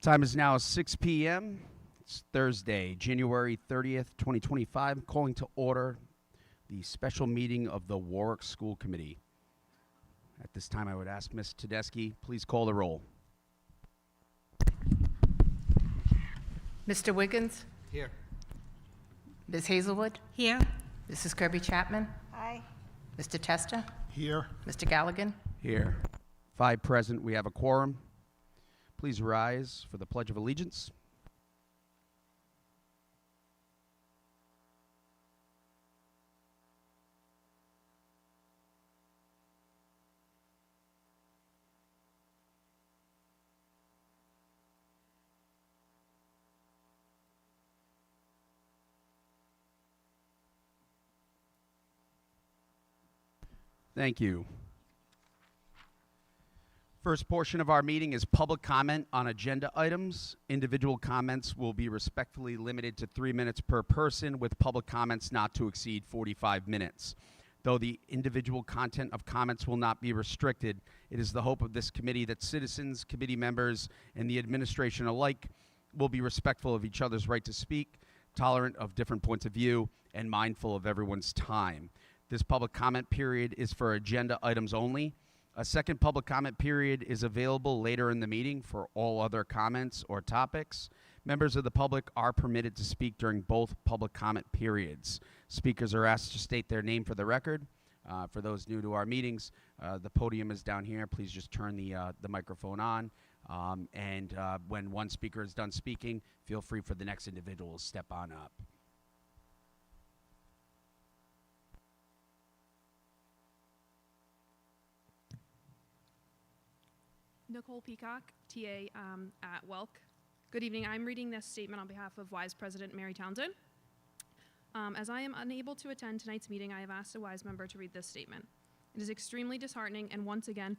Time is now 6 p.m. It's Thursday, January 30th, 2025. Calling to order the special meeting of the Warwick School Committee. At this time, I would ask Ms. Tedeschi, please call the roll. Mr. Wiggins? Here. Ms. Hazelwood? Here. Mrs. Kirby Chapman? Aye. Mr. Testa? Here. Mr. Galligan? Here. 5 present. We have a quorum. Please rise for the Pledge of Allegiance. Thank you. First portion of our meeting is public comment on agenda items. Individual comments will be respectfully limited to 3 minutes per person, with public comments not to exceed 45 minutes. Though the individual content of comments will not be restricted, it is the hope of this committee that citizens, committee members, and the administration alike will be respectful of each other's right to speak, tolerant of different points of view, and mindful of everyone's time. This public comment period is for agenda items only. A second public comment period is available later in the meeting for all other comments or topics. Members of the public are permitted to speak during both public comment periods. Speakers are asked to state their name for the record. For those new to our meetings, the podium is down here. Please just turn the microphone on. And when one speaker is done speaking, feel free for the next individual to step on up. Nicole Peacock, TA at Welk. Good evening. I'm reading this statement on behalf of WISE President Mary Townsend. As I am unable to attend tonight's meeting, I have asked a WISE member to read this statement. It is extremely disheartening, and once again,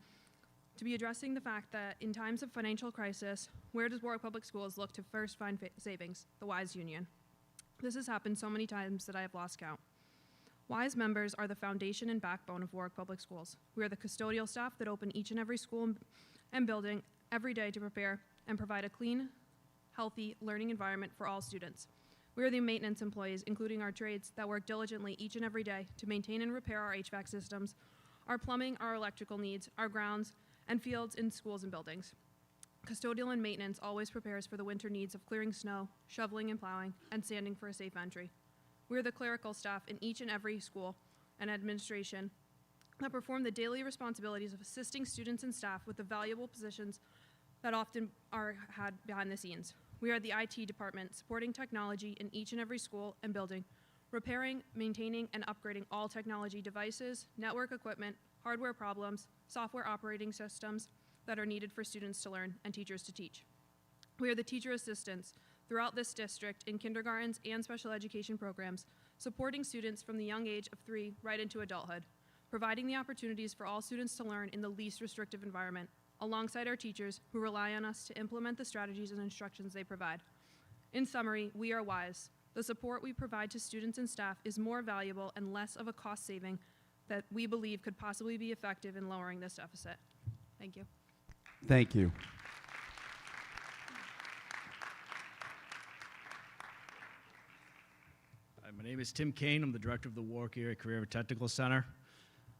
to be addressing the fact that in times of financial crisis, where does Warwick Public Schools look to first find savings? The WISE Union. This has happened so many times that I have lost count. WISE members are the foundation and backbone of Warwick Public Schools. We are the custodial staff that open each and every school and building every day to prepare and provide a clean, healthy learning environment for all students. We are the maintenance employees, including our trades, that work diligently each and every day to maintain and repair our HVAC systems, our plumbing, our electrical needs, our grounds, and fields in schools and buildings. Custodial and maintenance always prepares for the winter needs of clearing snow, shoveling and plowing, and sanding for a safe entry. We are the clerical staff in each and every school and administration that perform the daily responsibilities of assisting students and staff with the valuable positions that often are had behind the scenes. We are the IT department, supporting technology in each and every school and building, repairing, maintaining, and upgrading all technology devices, network equipment, hardware problems, software operating systems that are needed for students to learn and teachers to teach. We are the teacher assistants throughout this district in kindergartens and special education programs, supporting students from the young age of 3 right into adulthood, providing the opportunities for all students to learn in the least restrictive environment, alongside our teachers who rely on us to implement the strategies and instructions they provide. In summary, we are WISE. The support we provide to students and staff is more valuable and less of a cost saving that we believe could possibly be effective in lowering this deficit. Thank you. Thank you. My name is Tim Kane. I'm the director of the Warwick Area Career and Technical Center.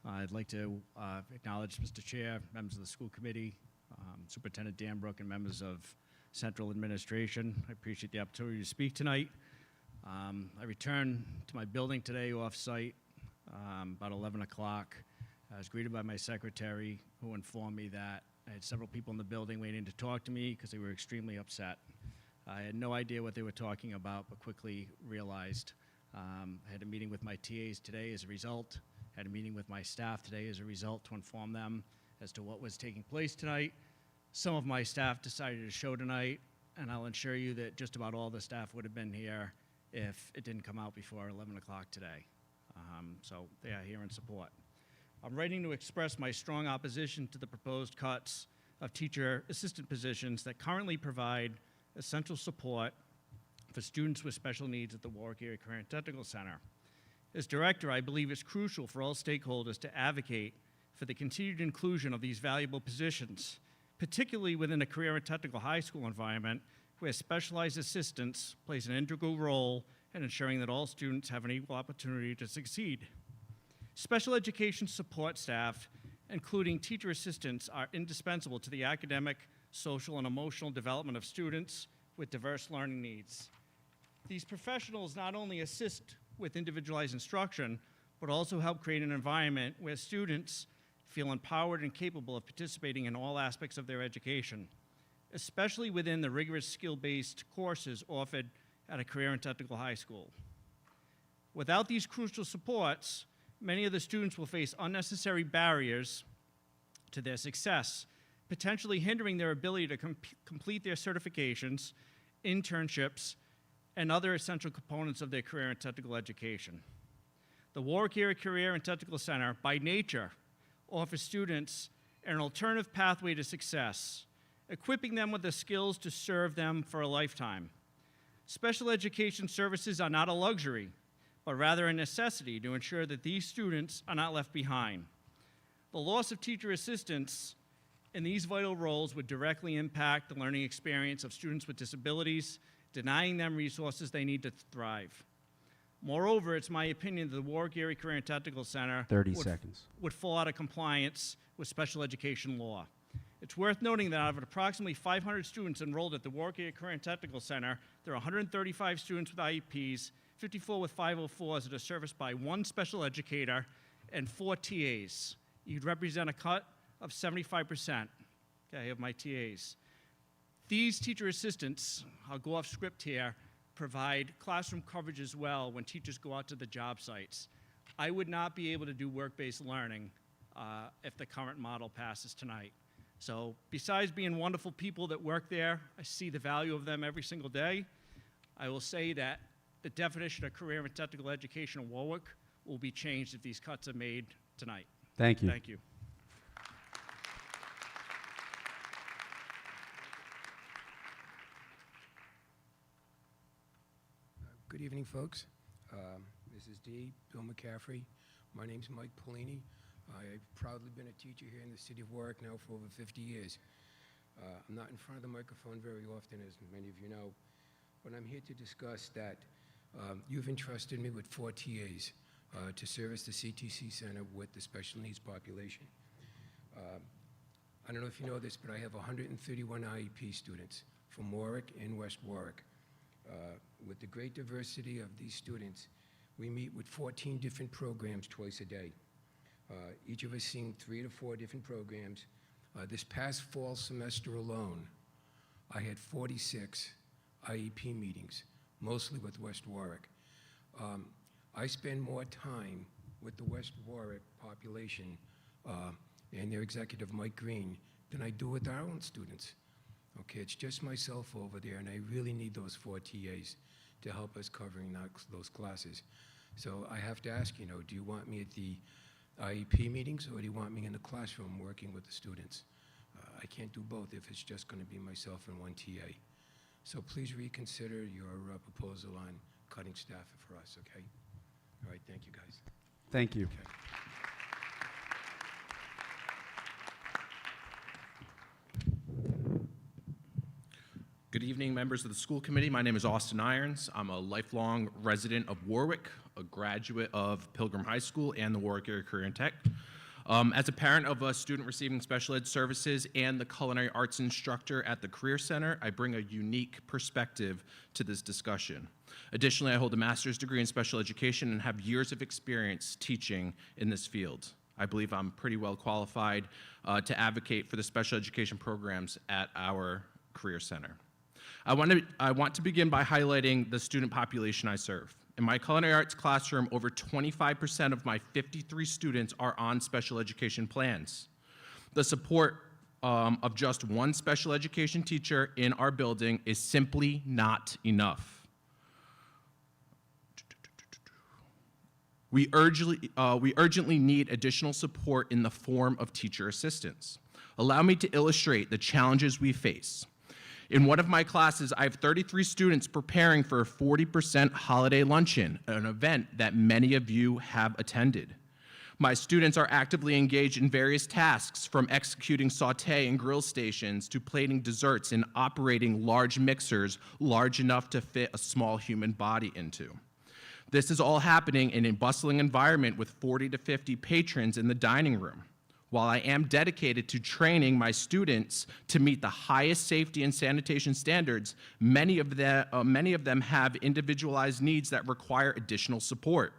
I'd like to acknowledge Mr. Chair, members of the school committee, Superintendent Danbrook, and members of Central Administration. I appreciate the opportunity to speak tonight. I returned to my building today off-site about 11 o'clock. I was greeted by my secretary, who informed me that I had several people in the building waiting to talk to me because they were extremely upset. I had no idea what they were talking about, but quickly realized. I had a meeting with my TAs today as a result. Had a meeting with my staff today as a result to inform them as to what was taking place tonight. Some of my staff decided to show tonight, and I'll assure you that just about all the staff would have been here if it didn't come out before 11 o'clock today. So they are here in support. I'm writing to express my strong opposition to the proposed cuts of teacher assistant positions that currently provide essential support for students with special needs at the Warwick Area Career and Technical Center. As director, I believe it's crucial for all stakeholders to advocate for the continued inclusion of these valuable positions particularly within a career and technical high school environment where specialized assistance plays an integral role in ensuring that all students have an equal opportunity to succeed. Special education support staff, including teacher assistants, are indispensable to the academic, social, and emotional development of students with diverse learning needs. These professionals not only assist with individualized instruction, but also help create an environment where students feel empowered and capable of participating in all aspects of their education, especially within the rigorous skill-based courses offered at a career and technical high school. Without these crucial supports, many of the students will face unnecessary barriers to their success, potentially hindering their ability to complete their certifications, internships, and other essential components of their career and technical education. The Warwick Area Career and Technical Center, by nature, offers students an alternative pathway to success, equipping them with the skills to serve them for a lifetime. Special education services are not a luxury, but rather a necessity to ensure that these students are not left behind. The loss of teacher assistants in these vital roles would directly impact the learning experience of students with disabilities, denying them resources they need to thrive. Moreover, it's my opinion that the Warwick Area Career and Technical Center 30 seconds. would fall out of compliance with special education law. It's worth noting that out of approximately 500 students enrolled at the Warwick Area Career and Technical Center, there are 135 students with IEPs, 54 with 504s that are serviced by 1 special educator and 4 TAs. You'd represent a cut of 75%, okay, of my TAs. These teacher assistants, I'll go off script here, provide classroom coverage as well when teachers go out to the job sites. I would not be able to do work-based learning if the current model passes tonight. So besides being wonderful people that work there, I see the value of them every single day. I will say that the definition of career and technical education in Warwick will be changed if these cuts are made tonight. Thank you. Thank you. Good evening, folks. Mrs. D, Bill McCaffrey. My name's Mike Polini. I've proudly been a teacher here in the city of Warwick now for over 50 years. I'm not in front of the microphone very often, as many of you know, but I'm here to discuss that you've entrusted me with 4 TAs to service the CTC Center with the special needs population. I don't know if you know this, but I have 131 IEP students from Warwick and West Warwick. With the great diversity of these students, we meet with 14 different programs twice a day. Each of us seeing 3 to 4 different programs. This past fall semester alone, I had 46 IEP meetings, mostly with West Warwick. I spend more time with the West Warwick population and their executive, Mike Green, than I do with our own students. Okay, it's just myself over there, and I really need those 4 TAs to help us covering those classes. So I have to ask, do you want me at the IEP meetings, or do you want me in the classroom working with the students? I can't do both if it's just going to be myself and 1 TA. So please reconsider your proposal on cutting staff for us, okay? All right, thank you, guys. Thank you. Okay. Good evening, members of the school committee. My name is Austin Irons. I'm a lifelong resident of Warwick, a graduate of Pilgrim High School and the Warwick Area Career and Tech. As a parent of a student receiving special ed services and the culinary arts instructor at the Career Center, I bring a unique perspective to this discussion. Additionally, I hold a master's degree in special education and have years of experience teaching in this field. I believe I'm pretty well qualified to advocate for the special education programs at our Career Center. I want to begin by highlighting the student population I serve. In my culinary arts classroom, over 25% of my 53 students are on special education plans. The support of just 1 special education teacher in our building is simply not enough. We urgently need additional support in the form of teacher assistance. Allow me to illustrate the challenges we face. In one of my classes, I have 33 students preparing for a 40% holiday luncheon, an event that many of you have attended. My students are actively engaged in various tasks, from executing saute and grill stations to plating desserts and operating large mixers large enough to fit a small human body into. This is all happening in a bustling environment with 40 to 50 patrons in the dining room. While I am dedicated to training my students to meet the highest safety and sanitation standards, many of them have individualized needs that require additional support.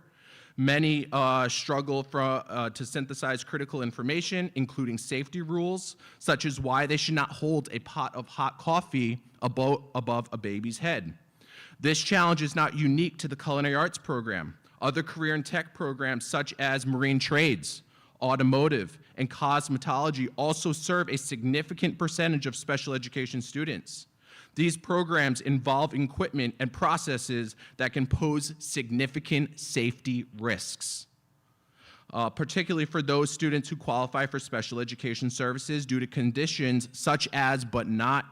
Many struggle to synthesize critical information, including safety rules, such as why they should not hold a pot of hot coffee above a baby's head. This challenge is not unique to the culinary arts program. Other career and tech programs, such as marine trades, automotive, and cosmetology, also serve a significant percentage of special education students. These programs involve equipment and processes that can pose significant safety risks, particularly for those students who qualify for special education services due to conditions such as, but not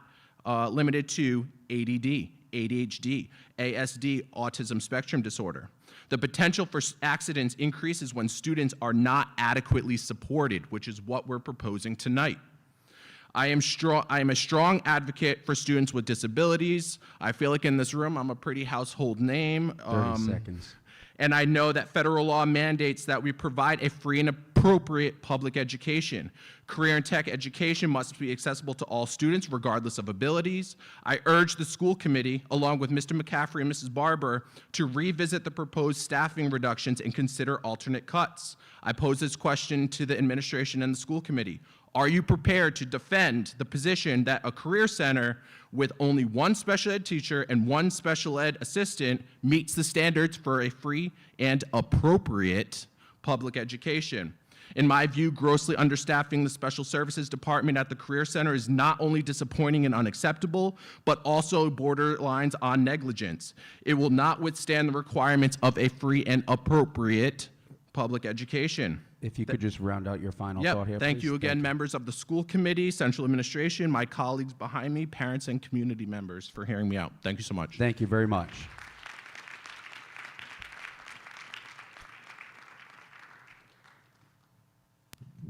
limited to, ADD, ADHD, ASD, autism spectrum disorder. The potential for accidents increases when students are not adequately supported, which is what we're proposing tonight. I am a strong advocate for students with disabilities. I feel like in this room I'm a pretty household name. 30 seconds. And I know that federal law mandates that we provide a free and appropriate public education. Career and tech education must be accessible to all students, regardless of abilities. I urge the school committee, along with Mr. McCaffrey and Mrs. Barber, to revisit the proposed staffing reductions and consider alternate cuts. I pose this question to the administration and the school committee. Are you prepared to defend the position that a career center with only one special ed teacher and one special ed assistant meets the standards for a free and appropriate public education? In my view, grossly understaffing the special services department at the Career Center is not only disappointing and unacceptable, but also borderlines on negligence. It will not withstand the requirements of a free and appropriate public education. If you could just round out your final Yep. thought here, Thank please. you again, members of the school committee, central administration, my colleagues behind me, parents and community members for hearing me out. Thank you so much. Thank you very much.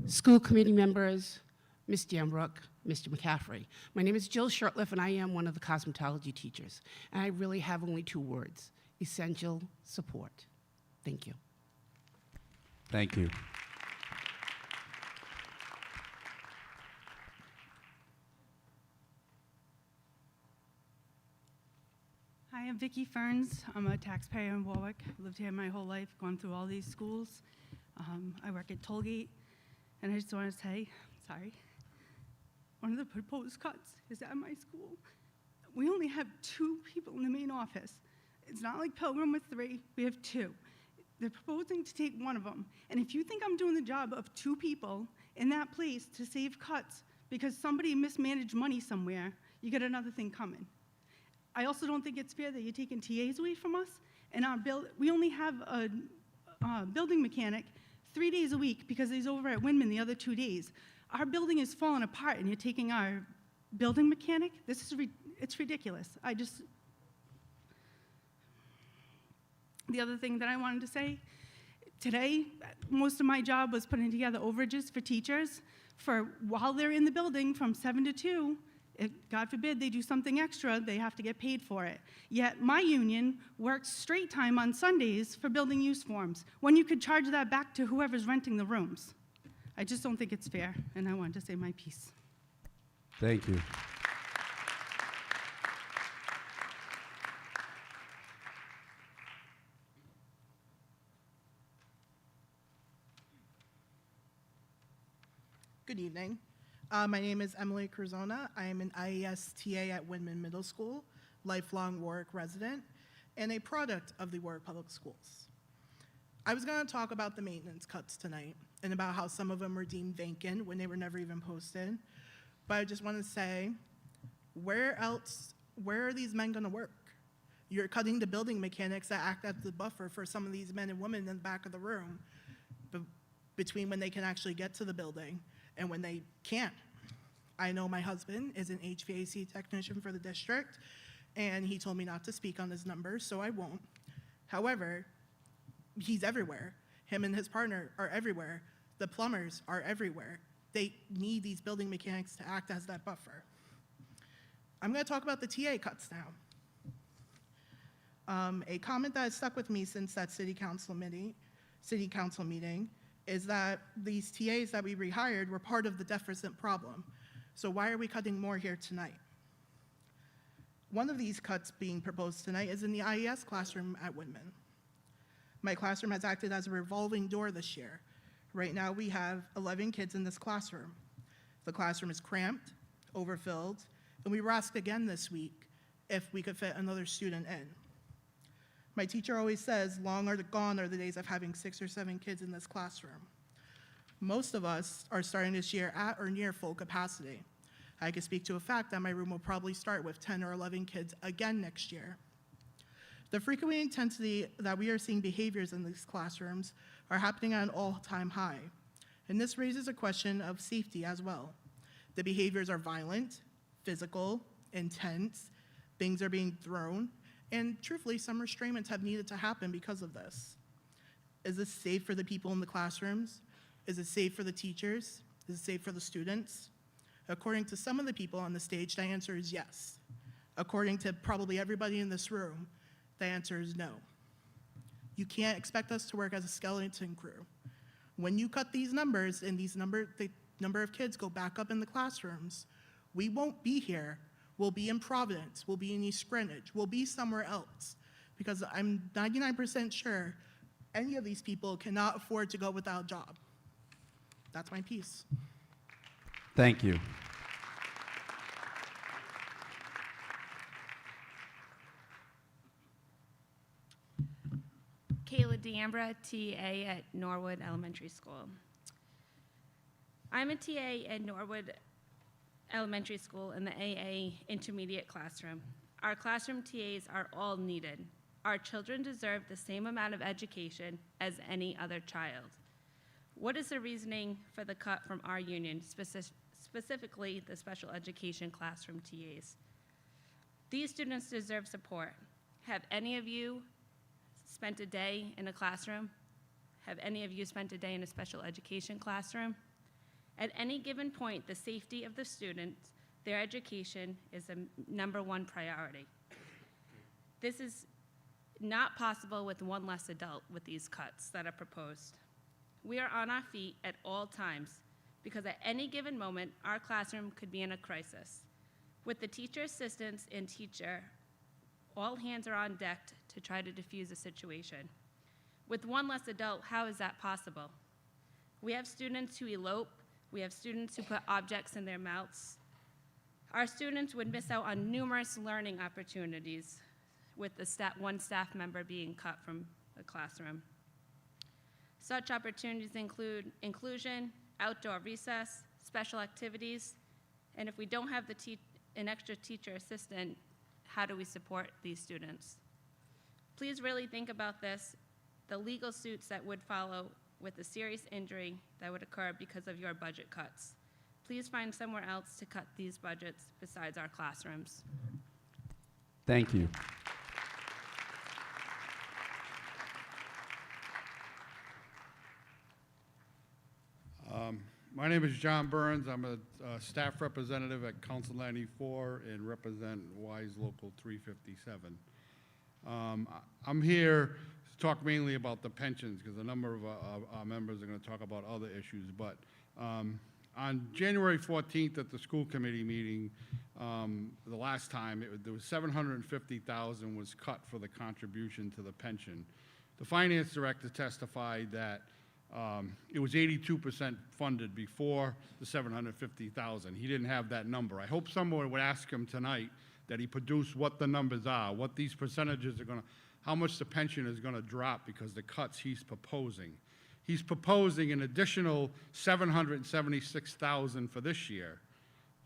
School committee members, Ms. Dambrook, Mr. McCaffrey. My name is Jill Shurtleff, and I am one of the cosmetology teachers. And I really have only 2 words: essential support. Thank you. Thank you. Hi, I'm Vicki Ferns. I'm a taxpayer in Warwick. I've lived here my whole life, gone through all these schools. I work at Tollgate, and I just want to say, sorry, one of the proposed cuts is at my school. We only have 2 people in the main office. It's not like Pilgrim with 3, we have 2. They're proposing to take one of them. And if you think I'm doing the job of 2 people in that place to save cuts because somebody mismanaged money somewhere, you get another thing coming. I also don't think it's fair that you're taking TAs away from us. And we only have a building mechanic 3 days a week because he's over at Windman the other 2 days. Our building is falling apart, and you're taking our building mechanic? It's ridiculous. The other thing that I wanted to say, today, most of my job was putting together overages for teachers for while they're in the building from 7 to 2. If, God forbid, they do something extra, they have to get paid for it. Yet my union works straight time on Sundays for building use forms, when you could charge that back to whoever's renting the rooms. I just don't think it's fair, and I wanted to say my piece. Thank you. Good evening. My name is Emily Curzona. I am an IES TA at Windman Middle School, lifelong Warwick resident, and a product of the Warwick Public Schools. I was going to talk about the maintenance cuts tonight and about how some of them were deemed vacant when they were never even posted. But I just want to say, where are these men going to work? You're cutting the building mechanics that act as the buffer for some of these men and women in the back of the room between when they can actually get to the building and when they can't. I know my husband is an HVAC technician for the district, and he told me not to speak on his numbers, so I won't. However, he's everywhere. Him and his partner are everywhere. The plumbers are everywhere. They need these building mechanics to act as that buffer. I'm going to talk about the TA cuts now. A comment that has stuck with me since that city council meeting is that these TAs that we rehired were part of the deficit problem. So why are we cutting more here tonight? One of these cuts being proposed tonight is in the IES classroom at Whitman. My classroom has acted as a revolving door this year. Right now we have 11 kids in this classroom. The classroom is cramped, overfilled, and we were asked again this week if we could fit another student in. My teacher always says, long are gone are the days of having 6 or 7 kids in this classroom. Most of us are starting this year at or near full capacity. I can speak to a fact that my room will probably start with 10 or 11 kids again next year. The frequency and intensity that we are seeing behaviors in these classrooms are happening at an all-time high. And this raises a question of safety as well. The behaviors are violent, physical, intense, things are being thrown, and truthfully, some restraints have needed to happen because of this. Is this safe for the people in the classrooms? Is it safe for the teachers? Is it safe for the students? According to some of the people on the stage, the answer is yes. According to probably everybody in this room, the answer is no. You can't expect us to work as a skeleton crew. When you cut these numbers and the number of kids go back up in the classrooms, we won't be here. We'll be in Providence, we'll be in East Greenwich, we'll be somewhere else. Because I'm 99% sure any of these people cannot afford to go without a job. That's my piece. Thank you. Kayla D'Ambra, TA at Norwood Elementary School. I'm a TA at Norwood Elementary School in the AA intermediate classroom. Our classroom TAs are all needed. Our children deserve the same amount of education as any other child. What is the reasoning for the cut from our union, specifically the special education classroom TAs? These students deserve support. Have any of you spent a day in a classroom? Have any of you spent a day in a special education classroom? At any given point, the safety of the students, their education is the #1 priority. This is not possible with one less adult with these cuts that are proposed. We are on our feet at all times because at any given moment, our classroom could be in a crisis. With the teacher assistants and teacher, all hands are on deck to try to defuse a situation. With one less adult, how is that possible? We have students who elope. We have students who put objects in their mouths. Our students would miss out on numerous learning opportunities with the one staff member being cut from the classroom. Such opportunities include inclusion, outdoor recess, special activities, and if we don't have an extra teacher assistant, how do we support these students? Please really think about this, the legal suits that would follow with a serious injury that would occur because of your budget cuts. Please find somewhere else to cut these budgets besides our classrooms. Thank you. My name is John Burns. I'm a staff representative at Council 94 and represent WISE Local 357. I'm here to talk mainly about the pensions because a number of our members are going to talk about other issues. But on January 14th at the school committee meeting, the last time, there was $750,000 was cut for the contribution to the pension. The finance director testified that it was 82% funded before the $750,000. He didn't have that number. I hope someone would ask him tonight that he produce what the numbers are, what these percentages are going to, how much the pension is going to drop because the cuts he's proposing. He's proposing an additional $776,000 for this year.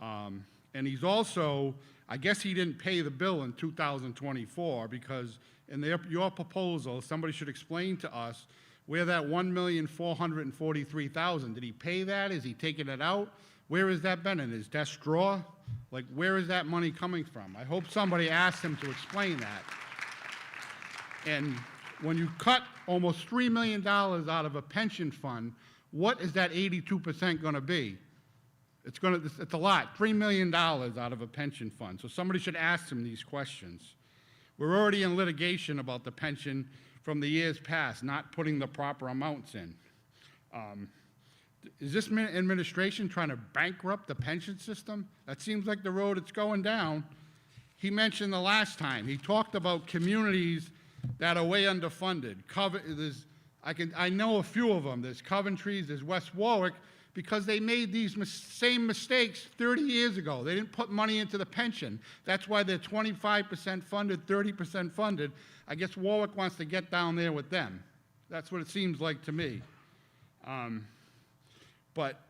And he's also, I guess he didn't pay the bill in 2024 because in your proposal, somebody should explain to us where that $1,443,000, did he pay that? Is he taking it out? Where has that been, in his desk drawer? Like, where is that money coming from? I hope somebody asks him to explain that. And when you cut almost $3 million out of a pension fund, what is that 82% going to be? It's a lot, $3 million out of a pension fund. So somebody should ask them these questions. We're already in litigation about the pension from the years past, not putting the proper amounts in. Is this administration trying to bankrupt the pension system? That seems like the road it's going down. He mentioned the last time, he talked about communities that are way underfunded. I know a few of them. There's Coventry, there's West Warwick, because they made these same mistakes 30 years ago. They didn't put money into the pension. That's why they're 25% funded, 30% funded. I guess Warwick wants to get down there with them. That's what it seems like to me. But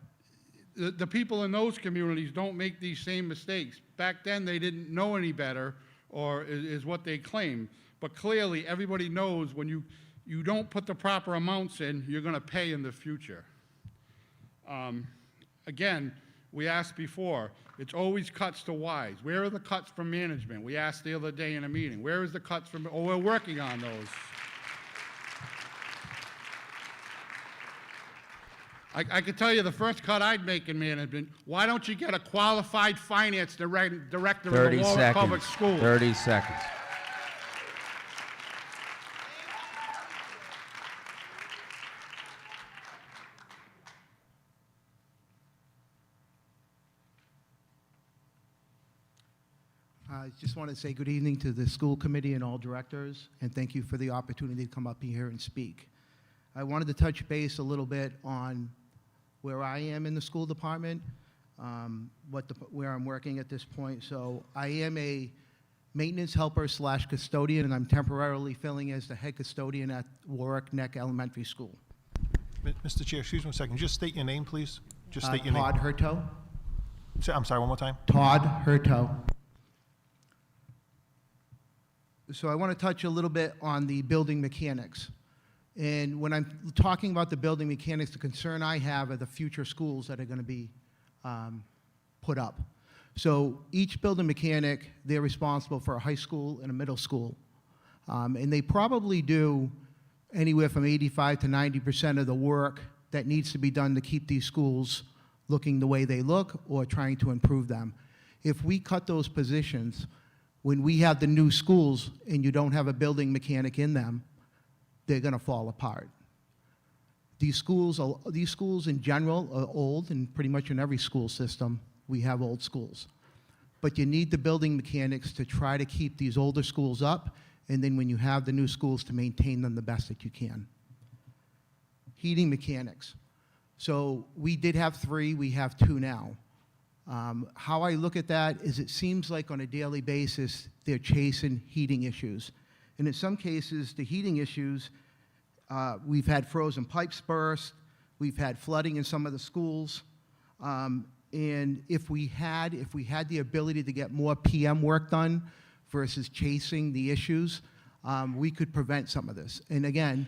the people in those communities don't make these same mistakes. Back then, they didn't know any better, or is what they claim. But clearly, everybody knows when you don't put the proper amounts in, you're going to pay in the future. Again, we asked before, it's always cuts to WISE. Where are the cuts from management? We asked the other day in a meeting. Where is the cuts from, oh, we're working on those. I can tell you the first cut I'd make in management, why don't you get a qualified finance director of the 30 Warwick Public seconds. Schools? 30 seconds. I just want to say good evening to the school committee and all directors, and thank you for the opportunity to come up here and speak. I wanted to touch base a little bit on where I am in the school department, where I'm working at this point. So I am a maintenance helper / custodian, and I'm temporarily filling as the head custodian at Warwick Neck Elementary School. Mr. Chair, excuse me a second. Just state your name, please. Just state your Todd name. Hurto. I'm sorry, one more time. Todd Hurto. So I want to touch a little bit on the building mechanics. And when I'm talking about the building mechanics, the concern I have are the future schools that are going to be put up. So each building mechanic, they're responsible for a high school and a middle school. And they probably do anywhere from 85 to 90% of the work that needs to be done to keep these schools looking the way they look or trying to improve them. If we cut those positions, when we have the new schools and you don't have a building mechanic in them, they're going to fall apart. These schools in general are old, and pretty much in every school system, we have old schools. But you need the building mechanics to try to keep these older schools up, and then when you have the new schools, to maintain them the best that you can. Heating mechanics. So we did have 3, we have 2 now. How I look at that is it seems like on a daily basis, they're chasing heating issues. And in some cases, the heating issues, we've had frozen pipes burst, we've had flooding in some of the schools, and if we had the ability to get more PM work done versus chasing the issues, we could prevent some of this. And again,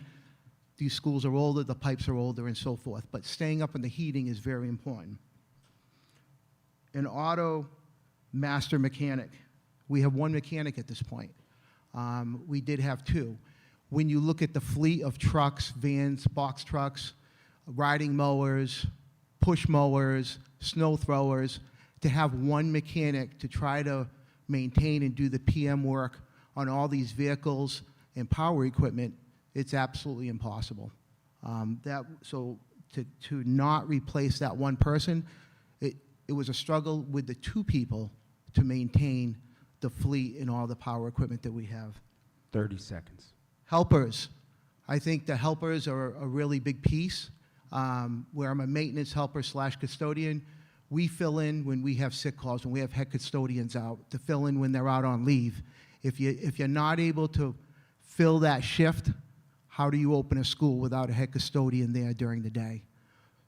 these schools are older, the pipes are older, and so forth, but staying up on the heating is very important. An auto master mechanic. We have 1 mechanic at this point. We did have 2. When you look at the fleet of trucks, vans, box trucks, riding mowers, push mowers, snow throwers, to have 1 mechanic to try to maintain and do the PM work on all these vehicles and power equipment, it's absolutely impossible. So to not replace that 1 person, it was a struggle with the 2 people to maintain the fleet and all the power equipment that we have. 30 seconds. Helpers. I think the helpers are a really big piece. Where I'm a maintenance helper / custodian, we fill in when we have sick calls, when we have head custodians out, to fill in when they're out on leave. If you're not able to fill that shift, how do you open a school without a head custodian there during the day?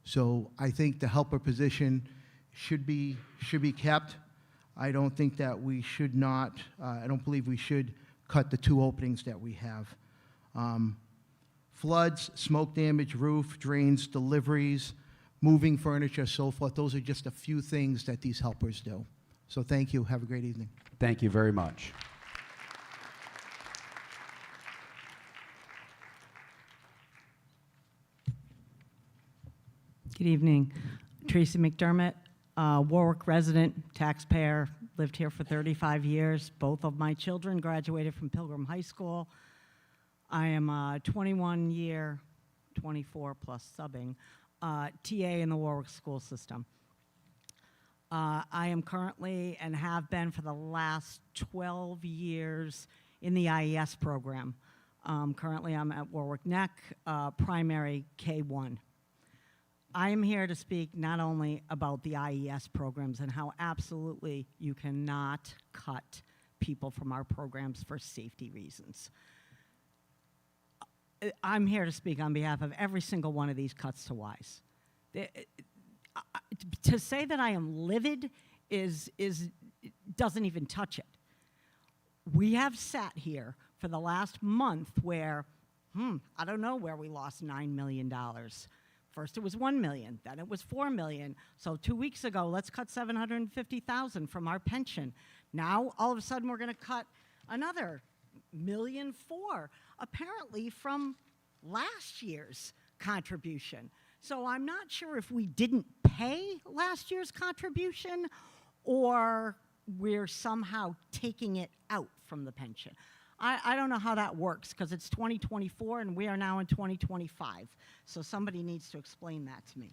So I think the helper position should be kept. I don't think that we should not, I don't believe we should cut the 2 openings that we have. Floods, smoke damage, roof, drains, deliveries, moving furniture, so forth, those are just a few things that these helpers do. So thank you, have a great evening. Thank you very much. Good evening. Tracy McDermott, Warwick resident, taxpayer, lived here for 35 years. Both of my children graduated from Pilgrim High School. I am a 21-year, 24 plus subbing, TA in the Warwick school system. I am currently and have been for the last 12 years in the IES program. Currently, I'm at Warwick Neck, primary K1. I am here to speak not only about the IES programs and how absolutely you cannot cut people from our programs for safety reasons. I'm here to speak on behalf of every single one of these cuts to WISE. To say that I am livid doesn't even touch it. We have sat here for the last month where, I don't know where we lost $9 million. First it was 1 million, then it was 4 million. So 2 weeks ago, let's cut 750,000 from our pension. Now, all of a sudden, we're gonna cut another $1.4 million, apparently from last year's contribution. So I'm not sure if we didn't pay last year's contribution or we're somehow taking it out from the pension. I don't know how that works because it's 2024 and we are now in 2025. So somebody needs to explain that to me.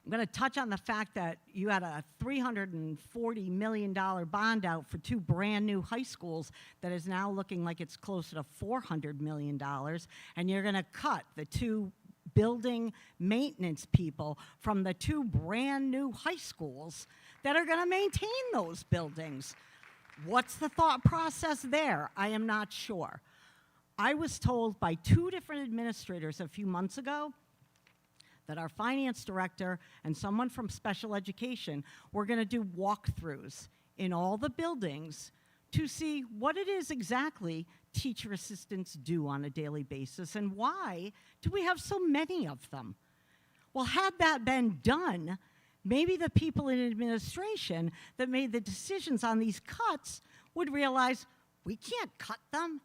I'm going to touch on the fact that you had a $340 million bond out for 2 brand new high schools that is now looking like it's closer to $400 million. And you're going to cut the 2 building maintenance people from the 2 brand new high schools that are going to maintain those buildings. What's the thought process there? I am not sure. I was told by 2 different administrators a few months ago that our finance director and someone from special education were going to do walkthroughs in all the buildings to see what it is exactly teacher assistants do on a daily basis and why do we have so many of them. Well, had that been done, maybe the people in administration that made the decisions on these cuts would realize we can't cut them.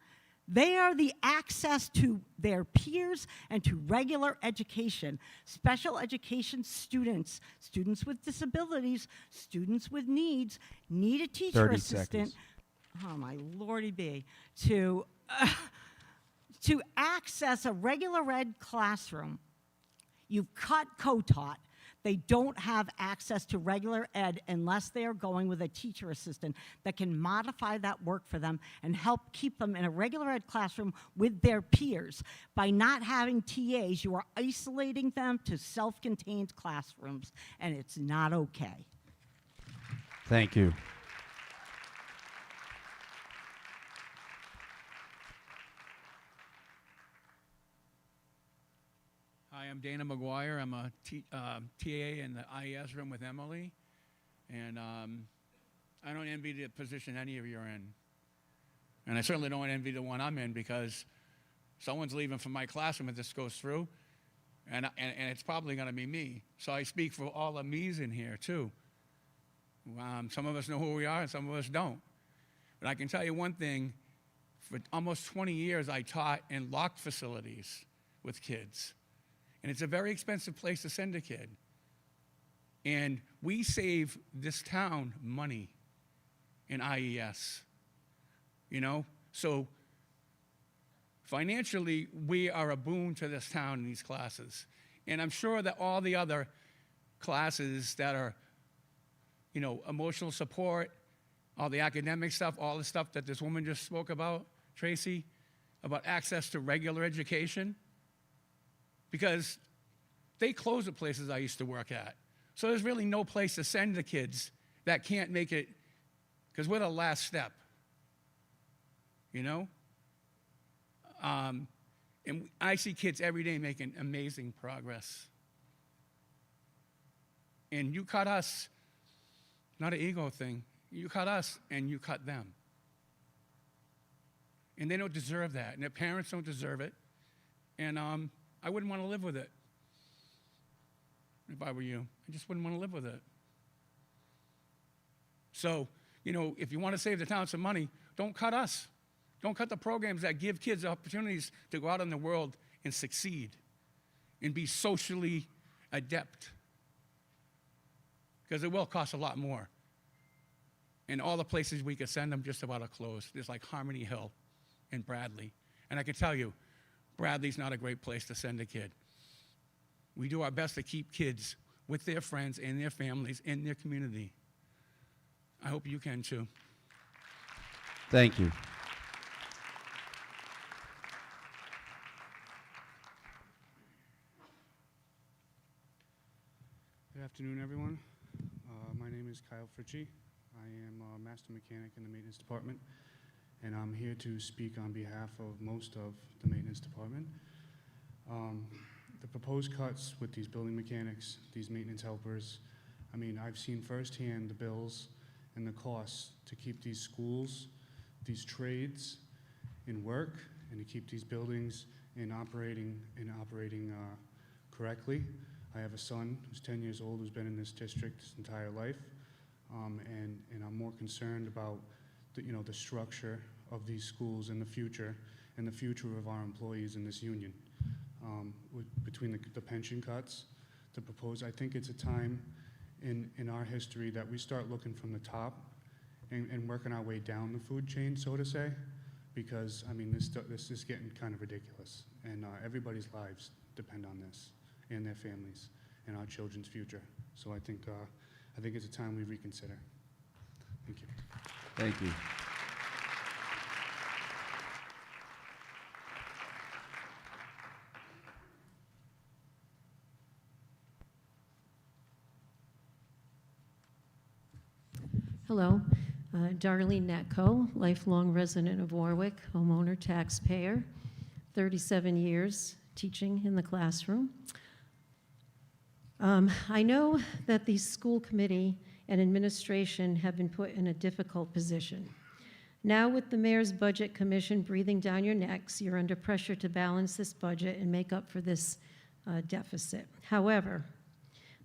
They are the access to their peers and to regular education. Special education students, students with disabilities, students with needs, need a teacher 30 assistant. seconds. Oh my lordy be, to access a regular ed classroom. You've cut co-taught. They don't have access to regular ed unless they are going with a teacher assistant that can modify that work for them and help keep them in a regular ed classroom with their peers. By not having TAs, you are isolating them to self-contained classrooms, and it's not okay. Thank you. Hi, I'm Dana McGuire. I'm a TA in the IES room with Emily. And I don't envy the position any of you are in. And I certainly don't envy the one I'm in because someone's leaving from my classroom if this goes through. And it's probably going to be me. So I speak for all the me's in here, too. Some of us know who we are and some of us don't. But I can tell you one thing. For almost 20 years, I taught in locked facilities with kids. And it's a very expensive place to send a kid. And we save this town money in IES. You know? So financially, we are a boon to this town in these classes. And I'm sure that all the other classes that are, you know, emotional support, all the academic stuff, all the stuff that this woman just spoke about, Tracy, about access to regular education, because they close the places I used to work at. So there's really no place to send the kids that can't make it, because we're the last step, you know? And I see kids every day making amazing progress. And you cut us, not an ego thing, you cut us and you cut them. And they don't deserve that, and their parents don't deserve it. And I wouldn't want to live with it if I were you. I just wouldn't want to live with it. So, you know, if you want to save the town some money, don't cut us. Don't cut the programs that give kids opportunities to go out in the world and succeed and be socially adept. Because it will cost a lot more. And all the places we could send them just about are closed. There's like Harmony Hill and Bradley. And I can tell you, Bradley's not a great place to send a kid. We do our best to keep kids with their friends and their families in their community. I hope you can too. Thank you. Good afternoon, everyone. My name is Kyle Fritchie. I am a master mechanic in the maintenance department, and I'm here to speak on behalf of most of the maintenance department. The proposed cuts with these building mechanics, these maintenance helpers, I mean, I've seen firsthand the bills and the costs to keep these schools, these trades in work, and to keep these buildings in operating correctly. I have a son who's 10 years old who's been in this district his entire life, and I'm more concerned about the structure of these schools in the future and the future of our employees in this union. Between the pension cuts, the proposed, I think it's a time in our history that we start looking from the top and working our way down the food chain, so to say, because I mean this is getting kind of ridiculous, and everybody's lives depend on this, and their families, and our children's future. So I think it's a time we reconsider. Thank you. Thank you. Hello, Darlene Natko, lifelong resident of Warwick, homeowner, taxpayer, 37 years teaching in the classroom. I know that the school committee and administration have been put in a difficult position. Now with the Mayor's Budget Commission breathing down your necks, you're under pressure to balance this budget and make up for this deficit. However,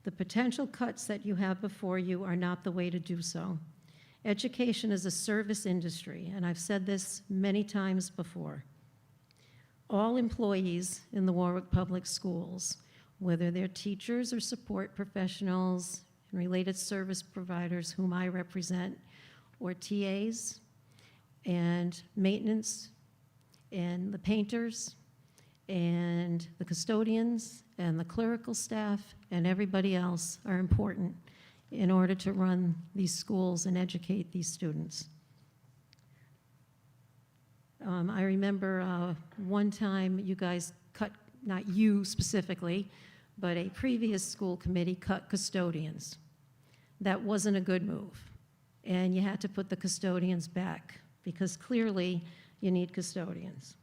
the potential cuts that you have before you are not the way to do so. Education is a service industry, and I've said this many times before. All employees in the Warwick Public Schools, whether they're teachers or support professionals and related service providers whom I represent, or TAs and maintenance and the painters and the custodians and the clerical staff and everybody else are important in order to run these schools and educate these students. I remember one time you guys cut, not you specifically, but a previous school committee cut custodians. That wasn't a good move. And you had to put the custodians back because clearly you need custodians.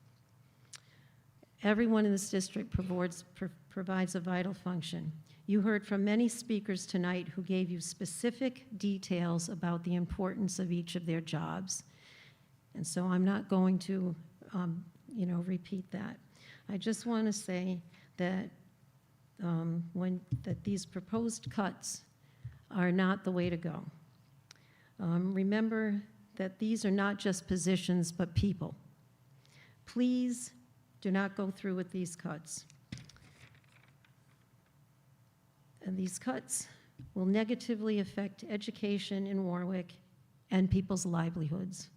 Everyone in this district provides a vital function. You heard from many speakers tonight who gave you specific details about the importance of each of their jobs. And so I'm not going to, repeat that. I just want to say that that these proposed cuts are not the way to go. Remember that these are not just positions, but people. Please do not go through with these cuts. And these cuts will negatively affect education in Warwick and people's livelihoods.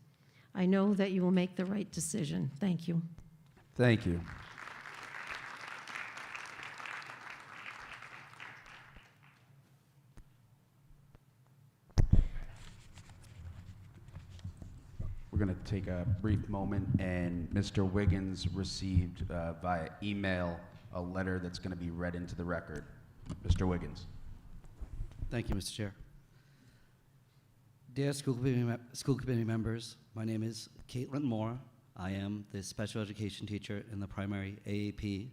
I know that you will make the right decision. Thank you. Thank you. We're going to take a brief moment, and Mr. Wiggins received via email a letter that's going to be read into the record. Mr. Wiggins. Thank you, Mr. Chair. Dear school committee members, my name is Caitlin Moore. I am the special education teacher in the primary AAP,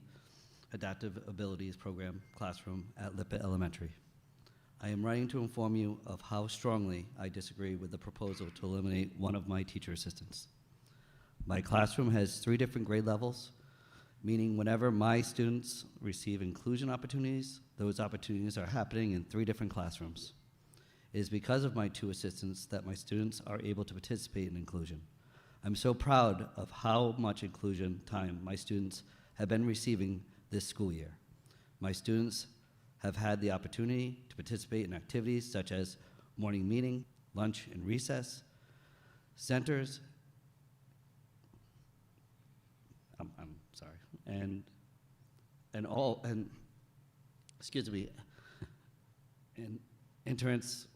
Adaptive Abilities Program classroom at Lippett Elementary. I am writing to inform you of how strongly I disagree with the proposal to eliminate one of my teacher assistants. My classroom has 3 different grade levels, meaning whenever my students receive inclusion opportunities, those opportunities are happening in 3 different classrooms. It is because of my 2 assistants that my students are able to participate in inclusion. I'm so proud of how much inclusion time my students have been receiving this school year. My students have had the opportunity to participate in activities such as morning meeting, lunch and recess, centers, I'm sorry, and interns,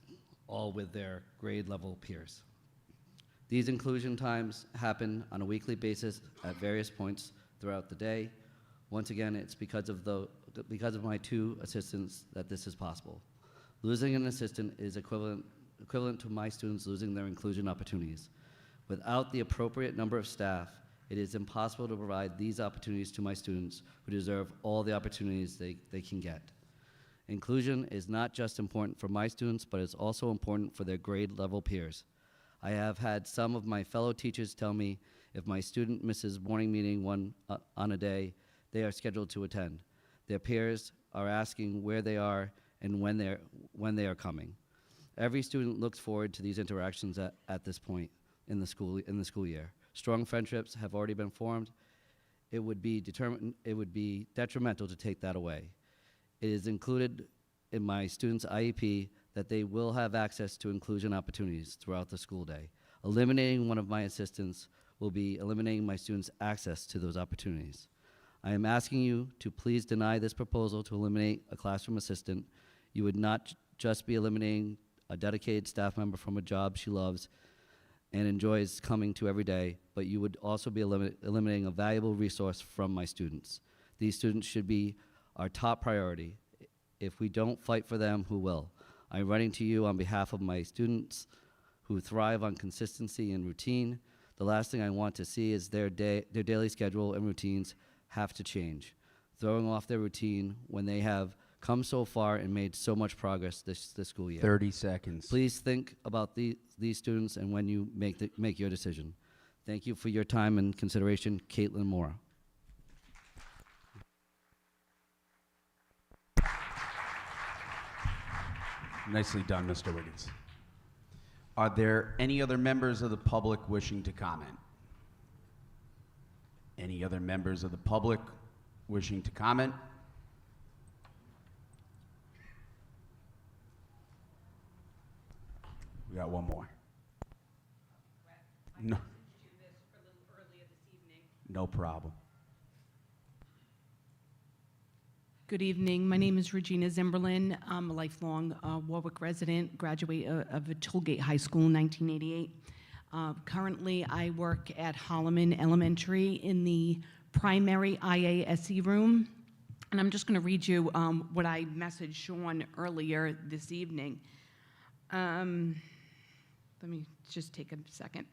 all with their grade level peers. These inclusion times happen on a weekly basis at various points throughout the day. Once again, it's because of my 2 assistants that this is possible. Losing an assistant is equivalent to my students losing their inclusion opportunities. Without the appropriate number of staff, it is impossible to provide these opportunities to my students who deserve all the opportunities they can get. Inclusion is not just important for my students, but it's also important for their grade level peers. I have had some of my fellow teachers tell me if my student misses morning meeting on a day, they are scheduled to attend. Their peers are asking where they are and when they are coming. Every student looks forward to these interactions at this point in the school year. Strong friendships have already been formed. It would be detrimental to take that away. It is included in my students' IEP that they will have access to inclusion opportunities throughout the school day. Eliminating one of my assistants will be eliminating my students' access to those opportunities. I am asking you to please deny this proposal to eliminate a classroom assistant. You would not just be eliminating a dedicated staff member from a job she loves and enjoys coming to every day, but you would also be eliminating a valuable resource from my students. These students should be our top priority. If we don't fight for them, who will? I'm writing to you on behalf of my students who thrive on consistency and routine. The last thing I want to see is their daily schedule and routines have to change, throwing off their routine when they have come so far and made so much progress this school year. 30 seconds. Please think about these students and when you make your decision. Thank you for your time and consideration, Caitlin Mora. Nicely done, Mr. Wiggins. Are there any other members of the public wishing to comment? Any other members of the public wishing to comment? We got one more. No. No problem. Good evening. My name is Regina Zimberlin. I'm a lifelong Warwick resident, graduate of Tollgate High School in 1988. Currently, I work at Holloman Elementary in the primary IASE room. And I'm just going to read you what I messaged Sean earlier this evening. Let me just take a second.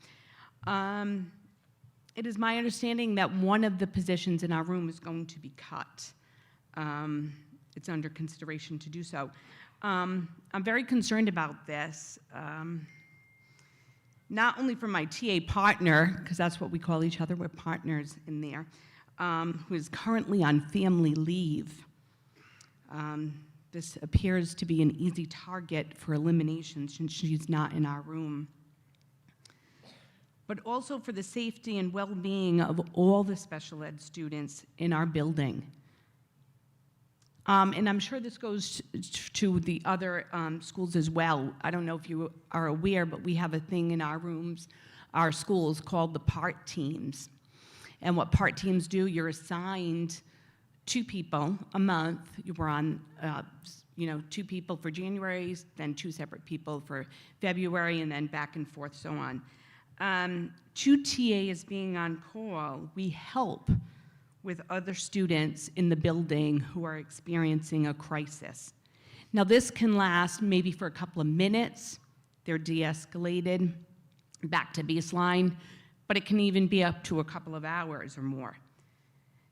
It is my understanding that one of the positions in our room is going to be cut. It's under consideration to do so. I'm very concerned about this, not only for my TA partner, because that's what we call each other, we're partners in there, who is currently on family leave. This appears to be an easy target for elimination since she's not in our room. But also for the safety and well-being of all the special ed students in our building. And I'm sure this goes to the other schools as well. I don't know if you are aware, but we have a thing in our rooms, our schools, called the part teams. And what part teams do, you're assigned 2 people a month. You were on, 2 people for January, then 2 separate people for February, and then back and forth, so on. 2 TAs being on call, we help with other students in the building who are experiencing a crisis. Now, this can last maybe for a couple of minutes. They're de-escalated back to baseline, but it can even be up to a couple of hours or more.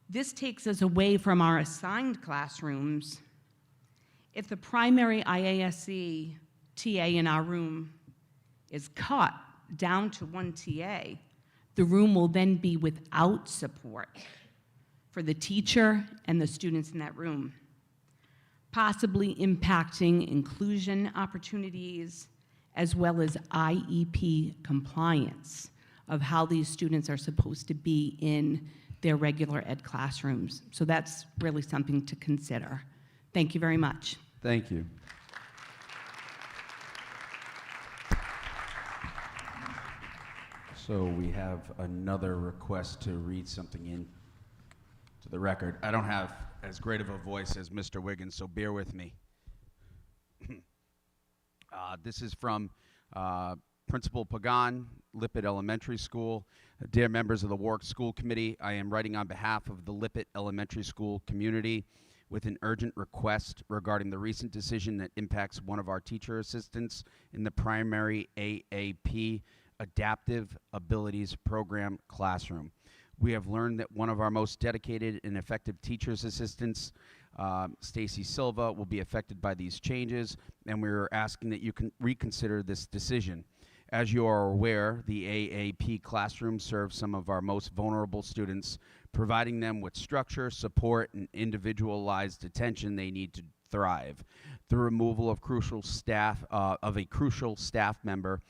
This takes us away from our assigned classrooms. If the primary IASE TA in our room is cut down to 1 TA, the room will then be without support for the teacher and the students in that room, possibly impacting inclusion opportunities as well as IEP compliance of how these students are supposed to be in their regular ed classrooms. So that's really something to consider. Thank you very much. Thank you. So we have another request to read something in to the record. I don't have as great of a voice as Mr. Wiggins, so bear with me. This is from Principal Pagan, Lippett Elementary School. Dear members of the Warwick School Committee, I am writing on behalf of the Lippett Elementary School community with an urgent request regarding the recent decision that impacts one of our teacher assistants in the primary AAP Adaptive Abilities Program classroom. We have learned that one of our most dedicated and effective teacher's assistants, Stacy Silva, will be affected by these changes, and we're asking that you can reconsider this decision. As you are aware, the AAP classroom serves some of our most vulnerable students, providing them with structure, support, and individualized attention they need to thrive. The removal of a crucial staff member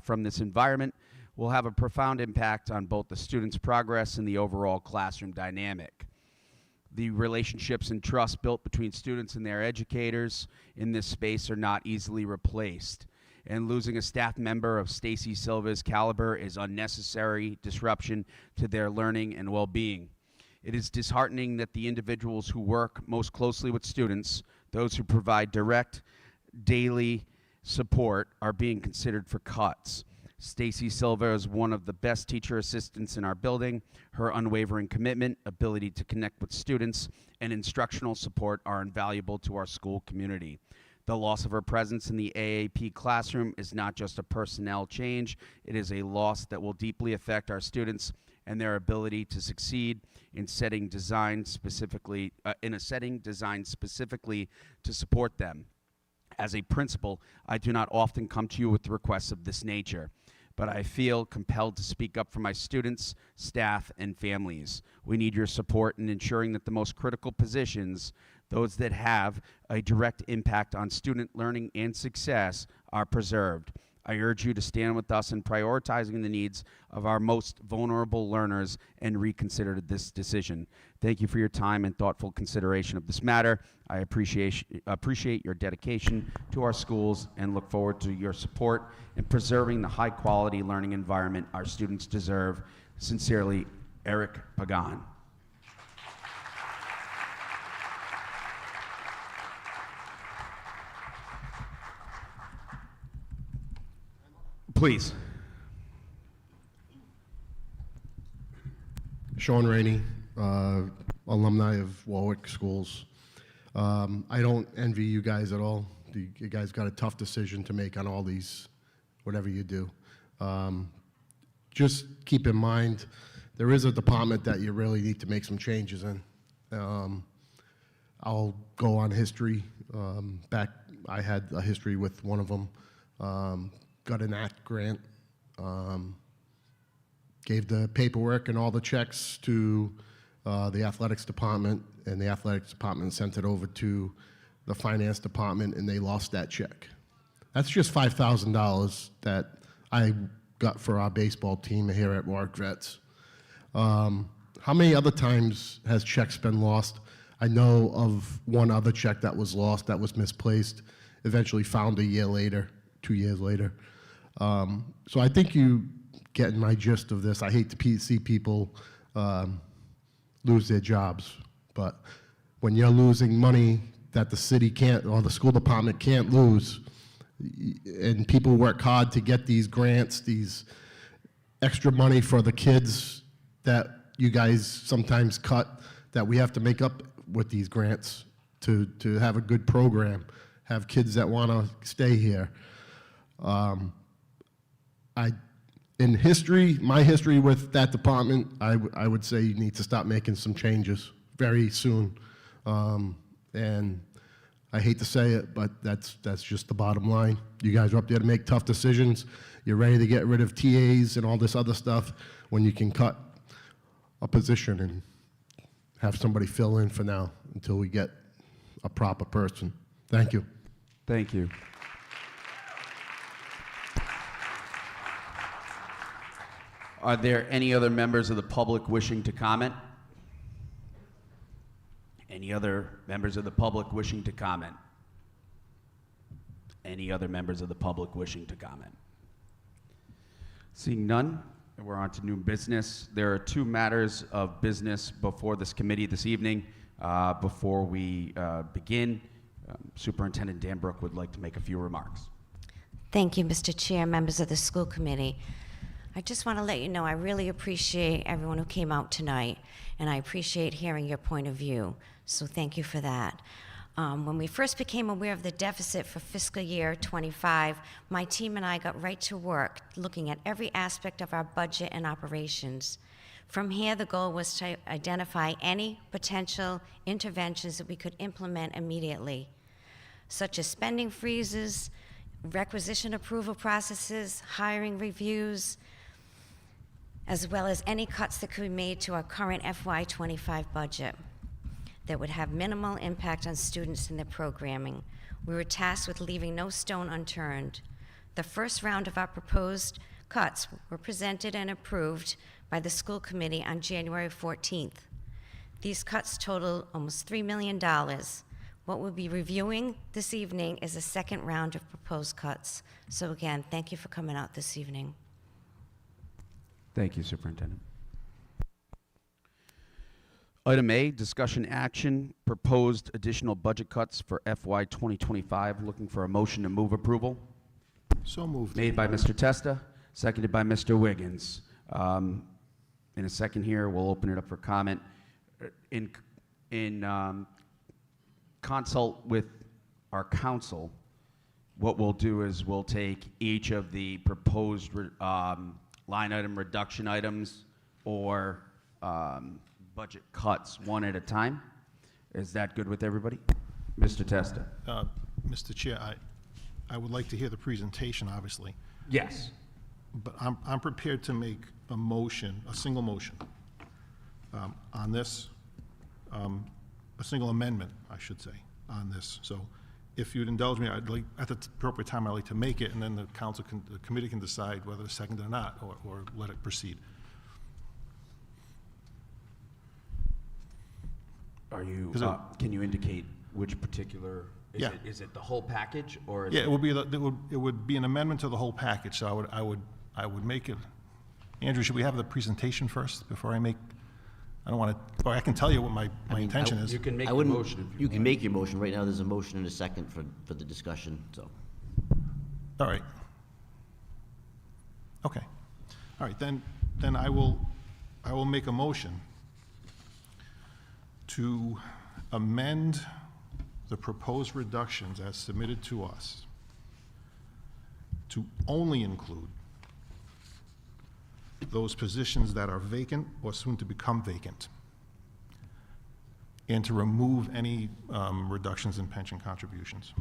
from this environment will have a profound impact on both the students' progress and the overall classroom dynamic. The relationships and trust built between students and their educators in this space are not easily replaced, and losing a staff member of Stacy Silva's caliber is unnecessary disruption to their learning and well-being. It is disheartening that the individuals who work most closely with students, those who provide direct, daily support, are being considered for cuts. Stacy Silva is one of the best teacher assistants in our building. Her unwavering commitment, ability to connect with students, and instructional support are invaluable to our school community. The loss of her presence in the AAP classroom is not just a personnel change, it is a loss that will deeply affect our students and their ability to succeed in a setting designed specifically to support them. As a principal, I do not often come to you with requests of this nature, but I feel compelled to speak up for my students, staff, and families. We need your support in ensuring that the most critical positions, those that have a direct impact on student learning and success, are preserved. I urge you to stand with us in prioritizing the needs of our most vulnerable learners and reconsider this decision. Thank you for your time and thoughtful consideration of this matter. I appreciate your dedication to our schools and look forward to your support in preserving the high-quality learning environment our students deserve. Sincerely, Eric Pagan. Please. Sean Rainey, alumni of Warwick Schools. I don't envy you guys at all. You guys got a tough decision to make on all these, whatever you do. Just keep in mind, there is a department that you really need to make some changes in. I'll go on history. Back, I had a history with one of them. Got an ACT grant, gave the paperwork and all the checks to the athletics department, and the athletics department sent it over to the finance department, and they lost that check. That's just $5,000 that I got for our baseball team here at Warwick Vets. How many other times has checks been lost? I know of one other check that was lost, that was misplaced, eventually found a year later, 2 years later. So I think you getting my gist of this. I hate to see people lose their jobs, but when you're losing money that the city can't, or the school department can't lose, and people work hard to get these grants, these extra money for the kids that you guys sometimes cut, that we have to make up with these grants to have a good program, have kids that want to stay here. In history, my history with that department, I would say you need to stop making some changes very soon. And I hate to say it, but that's just the bottom line. You guys are up there to make tough decisions. You're ready to get rid of TAs and all this other stuff when you can cut a position and have somebody fill in for now until we get a proper person. Thank you. Thank you. Are there any other members of the public wishing to comment? Any Any other members of the public wishing to comment? Any other members of the public wishing to comment? Seeing none, we're on to new business. There are 2 matters of business before this committee this evening. Before we begin, Superintendent Danbrook would like to make a few remarks. Thank you, Mr. Chair, members of the school committee. I just want to let you know I really appreciate everyone who came out tonight, and I appreciate hearing your point of view. So thank you for that. When we first became aware of the deficit for fiscal year 25, my team and I got right to work looking at every aspect of our budget and operations. From here, the goal was to identify any potential interventions that we could implement immediately, such as spending freezes, requisition approval processes, hiring reviews, as well as any cuts that could be made to our current FY25 budget that would have minimal impact on students and their programming. We were tasked with leaving no stone unturned. The first round of our proposed cuts were presented and approved by the school committee on January 14th. These cuts total almost $3 million. What we'll be reviewing this evening is a second round of proposed cuts. So again, thank you for coming out this evening. Thank you, Superintendent. Item A, discussion action, proposed additional budget cuts for FY 2025. Looking for a motion to move approval. So moved. Made by Mr. Testa, seconded by Mr. Wiggins. In a second here, we'll open it up for comment. In consult with our council, what we'll do is we'll take each of the proposed line item reduction items or budget cuts one at a time. Is that good with everybody? Mr. Testa. Mr. Chair, I would like to hear the presentation, obviously. Yes. But I'm prepared to make a motion, a single motion, on this, a single amendment, I should say, on this. So if you'd indulge me, I'd like, at the appropriate time, I'd like to make it, and then the committee can decide whether to second it or not, or let it proceed. Are you, can you indicate which particular, is it the whole package, or is Yeah, it would be an amendment to the whole package, so I would make it. Andrew, should we have the presentation first before I make, I don't want to, or I can tell you what my intention is. You can make a motion if you can make your motion. Right now, there's a motion and a second for the discussion, so. All right. Okay. All right, then I will make a motion to amend the proposed reductions as submitted to us to only include those positions that are vacant or soon to become vacant, and to remove any reductions in pension contributions.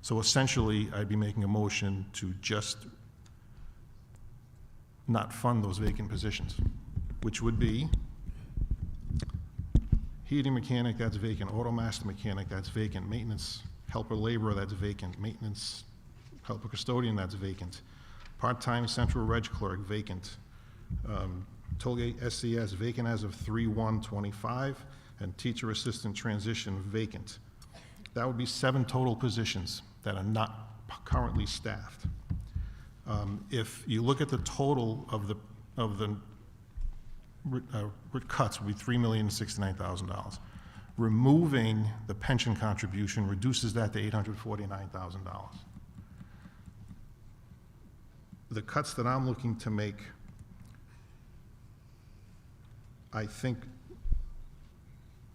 So essentially, I'd be making a motion to just not fund those vacant positions, which would be heating mechanic, that's vacant, auto master mechanic, that's vacant, maintenance helper laborer, that's vacant, maintenance helper custodian, that's vacant, part-time central reg clerk, vacant, Tollgate SCS, vacant as of 3/1/25, and teacher assistant transition, vacant. That would be 7 total positions that are not currently staffed. If you look at the total of the cuts, would be $3,069,000. Removing the pension contribution reduces that to $849,000. The cuts that I'm looking to make, I think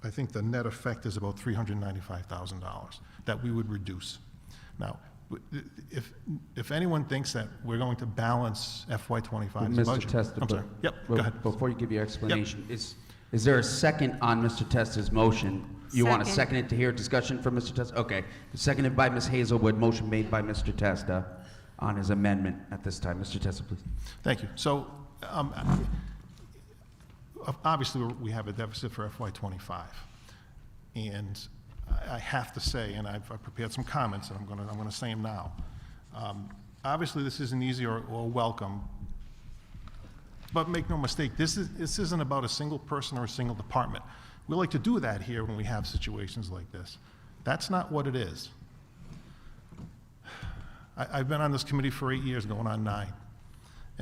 the net effect is about $395,000 that we would reduce. Now, if anyone thinks that we're going to balance FY25's budget. Mr. Testa, I'm sorry. Yep, go ahead. Before you give your explanation, is there a second on Mr. Testa's motion? You want to second it to hear discussion from Mr. Testa? Okay. Seconded by Ms. Hazelwood, motion made by Mr. Testa on his amendment at this time. Mr. Testa, please. Thank you. So, obviously, we have a deficit for FY25, and I have to say, and I've prepared some comments, and I'm going to say them now. Obviously, this isn't easy or welcome, but make no mistake, this isn't about a single person or a single department. We like to do that here when we have situations like this. That's not what it is. I've been on this committee for 8 years, going on 9.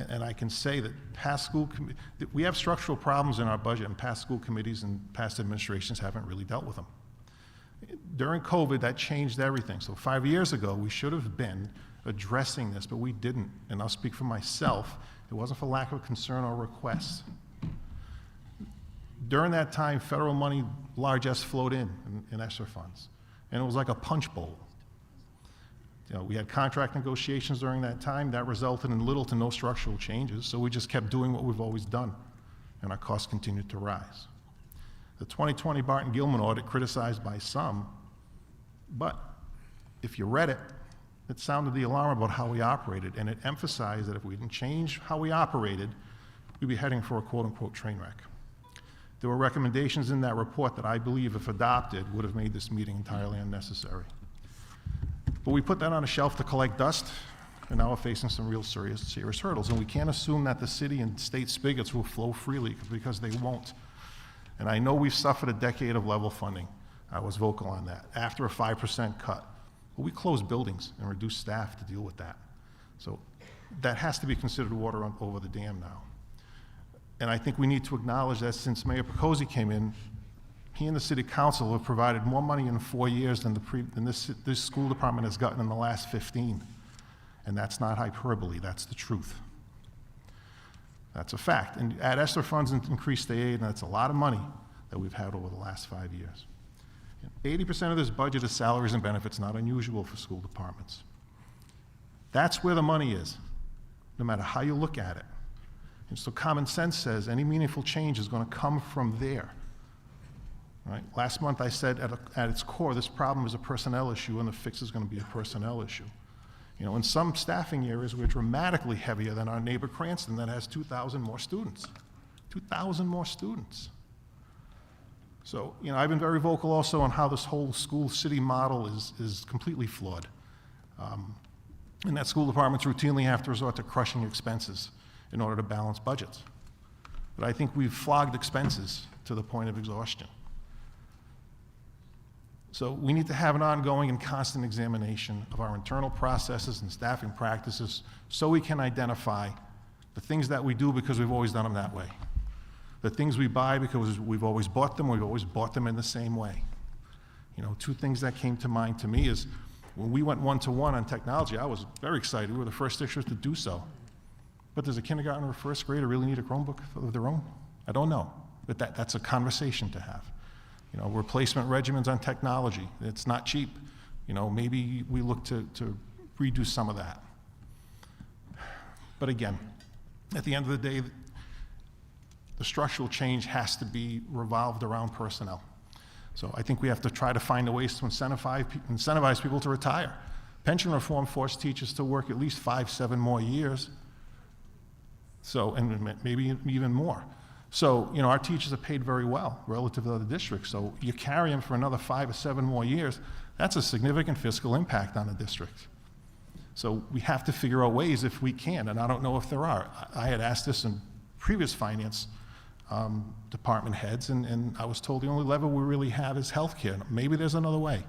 And I can say that we have structural problems in our budget, and past school committees and past administrations haven't really dealt with them. During COVID, that changed everything. So 5 years ago, we should have been addressing this, but we didn't. And I'll speak for myself. It wasn't for lack of concern or request. During that time, federal money, largesse, flowed in ESSER funds. And it was like a punch bowl. You know, we had contract negotiations during that time. That resulted in little to no structural changes, so we just kept doing what we've always done, and our costs continued to rise. The 2020 Barton-Gilman audit, criticized by some, but if you read it, it sounded the alarm about how we operated, and it emphasized that if we didn't change how we operated, we'd be heading for a quote-unquote train wreck. There were recommendations in that report that I believe, if adopted, would have made this meeting entirely unnecessary. But we put that on a shelf to collect dust, and now we're facing some real serious hurdles. And we can't assume that the city and state spigots will flow freely, because they won't. And I know we've suffered a decade of level funding. I was vocal on that. After a 5% cut, but we closed buildings and reduced staff to deal with that. So that has to be considered water over the dam now. And I think we need to acknowledge that since Mayor Picozzi came in, he and the city council have provided more money in 4 years than this school department has gotten in the last 15. And that's not hyperbole, that's the truth. That's a fact. And add ESSER funds and increase state aid, and that's a lot of money that we've had over the last 5 years. 80% of this budget is salaries and benefits, not unusual for school departments. That's where the money is, no matter how you look at it. And so common sense says any meaningful change is going to come from there. Right? Last month I said at its core, this problem is a personnel issue, and the fix is going to be a personnel issue. You know, in some staffing areas, we're dramatically heavier than our neighbor Cranston that has 2,000 more students. 2,000 more students. So, you know, I've been very vocal also on how this whole school-city model is completely flawed. And that school departments routinely have to resort to crushing expenses in order to balance budgets. But I think we've flogged expenses to the point of exhaustion. So we need to have an ongoing and constant examination of our internal processes and staffing practices so we can identify the things that we do because we've always done them that way. The things we buy because we've always bought them in the same way. You know, 2 things that came to mind to me is when we went one-to-one on technology, I was very excited. We were the first district to do so. But does a kindergartner or first grader really need a Chromebook of their own? I don't know, but that's a conversation to have. You know, replacement regimens on technology, it's not cheap. You know, maybe we look to redo some of that. But again, at the end of the day, the structural change has to be revolved around personnel. So I think we have to try to find ways to incentivize people to retire. Pension reform forced teachers to work at least 5-7 more years. So, and maybe even more. So, you know, our teachers are paid very well relative to other districts. So you carry them for another 5 or 7 more years, that's a significant fiscal impact on the district. So we have to figure out ways if we can, and I don't know if there are. I had asked this in previous finance department heads, and I was told the only lever we really have is healthcare. Maybe there's another way.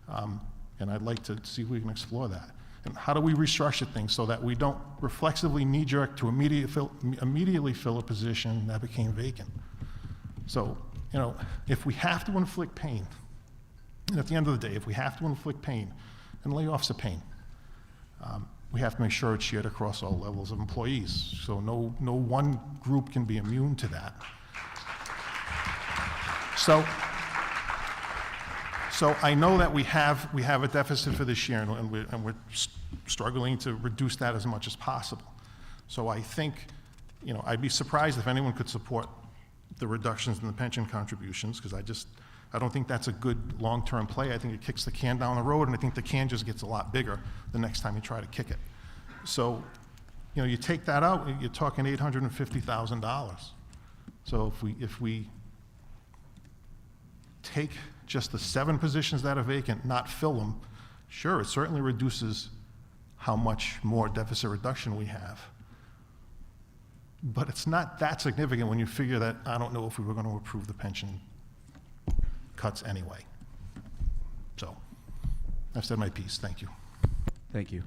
And I'd like to see if we can explore that. And how do we restructure things so that we don't reflexively knee-jerk to immediately fill a position that became vacant? So, you know, if we have to inflict pain, and at the end of the day, if we have to inflict pain, and layoffs are pain, we have to make sure it's shared across all levels of employees. So no one group can be immune to that. So I know that we have a deficit for this year, and we're struggling to reduce that as much as possible. So I think, you know, I'd be surprised if anyone could support the reductions in the pension contributions, because I don't think that's a good long-term play. I think it kicks the can down the road, and I think the can just gets a lot bigger the next time you try to kick it. So, you know, you take that out, you're talking $850,000. So if we take just the 7 positions that are vacant, not fill them, sure, it certainly reduces how much more deficit reduction we have. But it's not that significant when you figure that I don't know if we were going to approve the pension cuts anyway. So, I've said my piece, thank you. Thank you.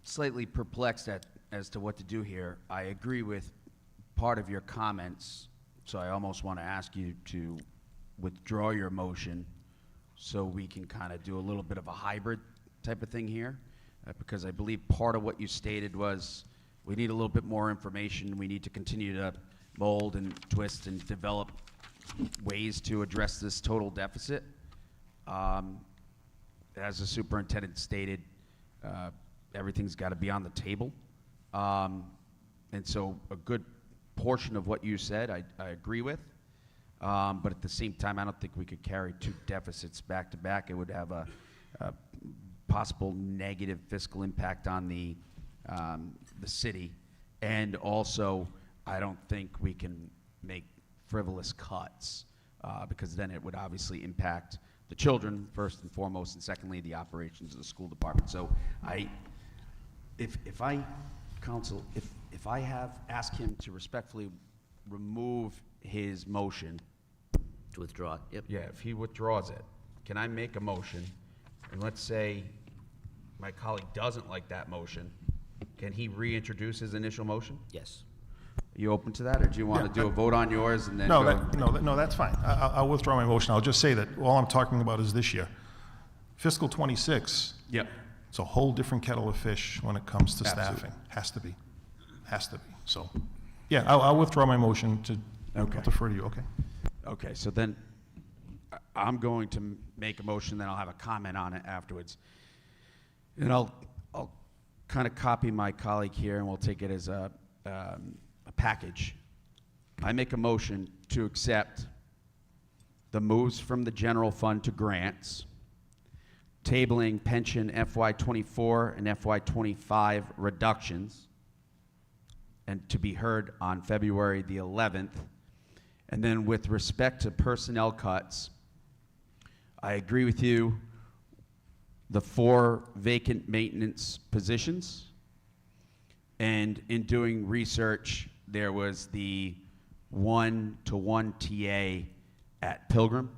Slightly perplexed as to what to do here. I agree with part of your comments, so I almost want to ask you to withdraw your motion so we can kind of do a little bit of a hybrid type of thing here, because I believe part of what you stated was we need a little bit more information. We need to continue to mold and twist and develop ways to address this total deficit. As the superintendent stated, everything's got to be on the table. And so a good portion of what you said I agree with. But at the same time, I don't think we could carry two deficits back to back. It would have a possible negative fiscal impact on the city. And also, I don't think we can make frivolous cuts because then it would obviously impact the children first and foremost, and secondly, the operations of the school department. So if I have asked him to respectfully remove his motion. To withdraw, yep. Yeah, if he withdraws it, can I make a motion? And let's say my colleague doesn't like that motion. Can he reintroduce his initial motion? Yes. Are you open to that, or do you want to do a vote on yours and then No, go? no, that's fine. I'll withdraw my motion. I'll just say that all I'm talking about is this year. Fiscal '26. Yep. It's a whole different kettle of fish when it comes to Absolutely. staffing. Has to be. Has to be. So, yeah, I'll withdraw my motion to I'll defer to you, okay? Okay, so then I'm going to make a motion, then I'll have a comment on it afterwards. And I'll kind of copy my colleague here, and we'll take it as a package. I make a motion to accept the moves from the general fund to grants, tabling pension FY24 and FY25 reductions, and to be heard on February the 11th. And then with respect to personnel cuts, I agree with you, the 4 vacant maintenance positions. And in doing research, there was the 1-to-1 TA at Pilgrim.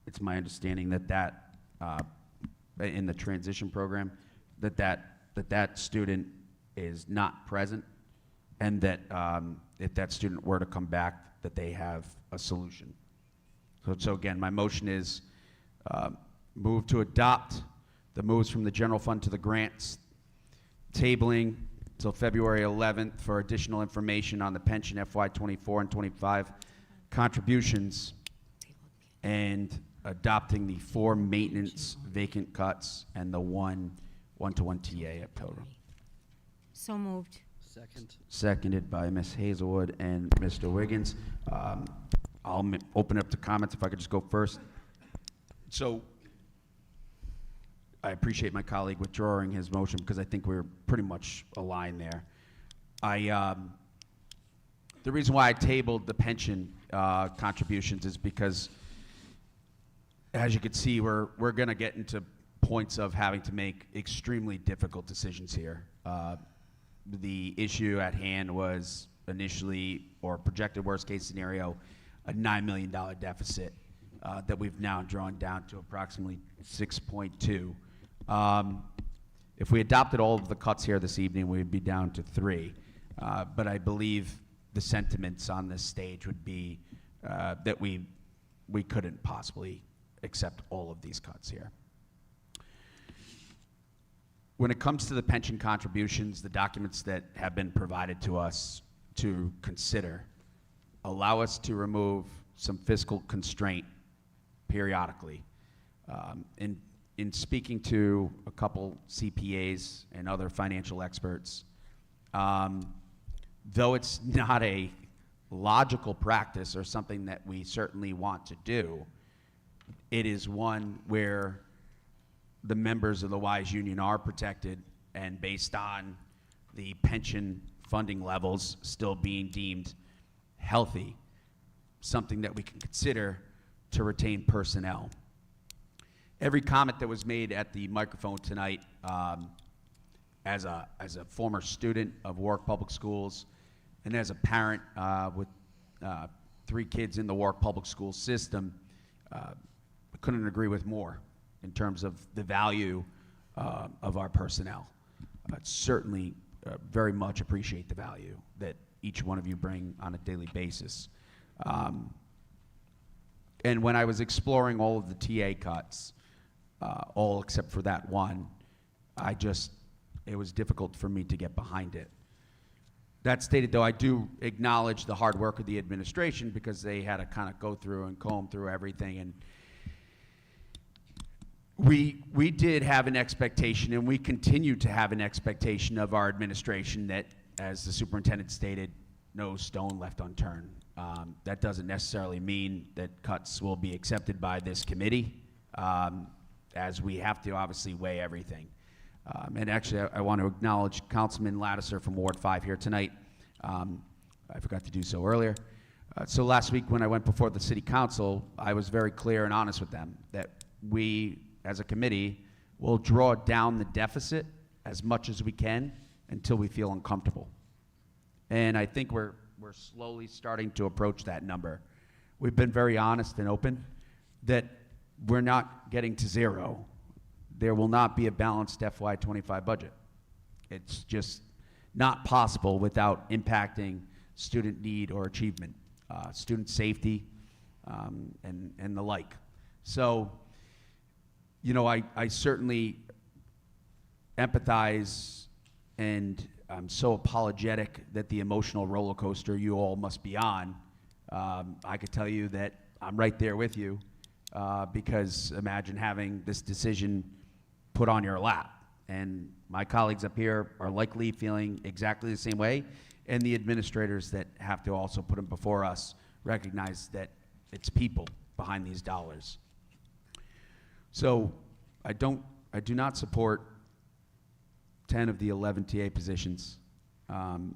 It's my understanding that in the transition program, that student is not present, and that if that student were to come back, that they have a solution. So again, my motion is move to adopt the moves from the general fund to the grants, tabling till February 11th for additional information on the pension FY24 and 25 contributions, and adopting the 4 maintenance vacant cuts and the 1-to-1 TA at Pilgrim. So moved. Second. Seconded by Ms. Hazelwood and Mr. Wiggins. I'll open up to comments if I could just go first. So I appreciate my colleague withdrawing his motion because I think we're pretty much aligned there. The reason why I tabled the pension contributions is because, as you can see, we're going to get into points of having to make extremely difficult decisions here. The issue at hand was initially, or projected worst case scenario, a $9 million deficit that we've now drawn down to approximately 6.2. If we adopted all of the cuts here this evening, we'd be down to 3. But I believe the sentiments on this stage would be that we couldn't possibly accept all of these cuts here. When it comes to the pension contributions, the documents that have been provided to us to consider allow us to remove some fiscal constraint periodically. In speaking to a couple CPAs and other financial experts, though it's not a logical practice or something that we certainly want to do, it is one where the members of the WISE Union are protected, and based on the pension funding levels still being deemed healthy, something that we can consider to retain personnel. Every comment that was made at the microphone tonight as a former student of Warwick Public Schools, and as a parent with 3 kids in the Warwick Public School system, I couldn't agree with more in terms of the value of our personnel. Certainly very much appreciate the value that each one of you bring on a daily basis. And when I was exploring all of the TA cuts, all except for that one, it was difficult for me to get behind it. That stated, though, I do acknowledge the hard work of the administration because they had to kind of go through and comb through everything. And we did have an expectation, and we continue to have an expectation of our administration that, as the superintendent stated, no stone left unturned. That doesn't necessarily mean that cuts will be accepted by this committee, as we have to obviously weigh everything. And actually, I want to acknowledge Councilman Lattiser from Ward 5 here tonight. I forgot to do so earlier. So last week when I went before the City Council, I was very clear and honest with them that we, as a committee, will draw down the deficit as much as we can until we feel uncomfortable. And I think we're slowly starting to approach that number. We've been very honest and open that we're not getting to zero. There will not be a balanced FY25 budget. It's just not possible without impacting student need or achievement, student safety, and the like. So, you know, I certainly empathize, and I'm so apologetic that the emotional roller coaster you all must be on. I could tell you that I'm right there with you, because imagine having this decision put on your lap. And my colleagues up here are likely feeling exactly the same way, and the administrators that have to also put them before us recognize that it's people behind these dollars. So I do not support 10 of the 11 TA positions, and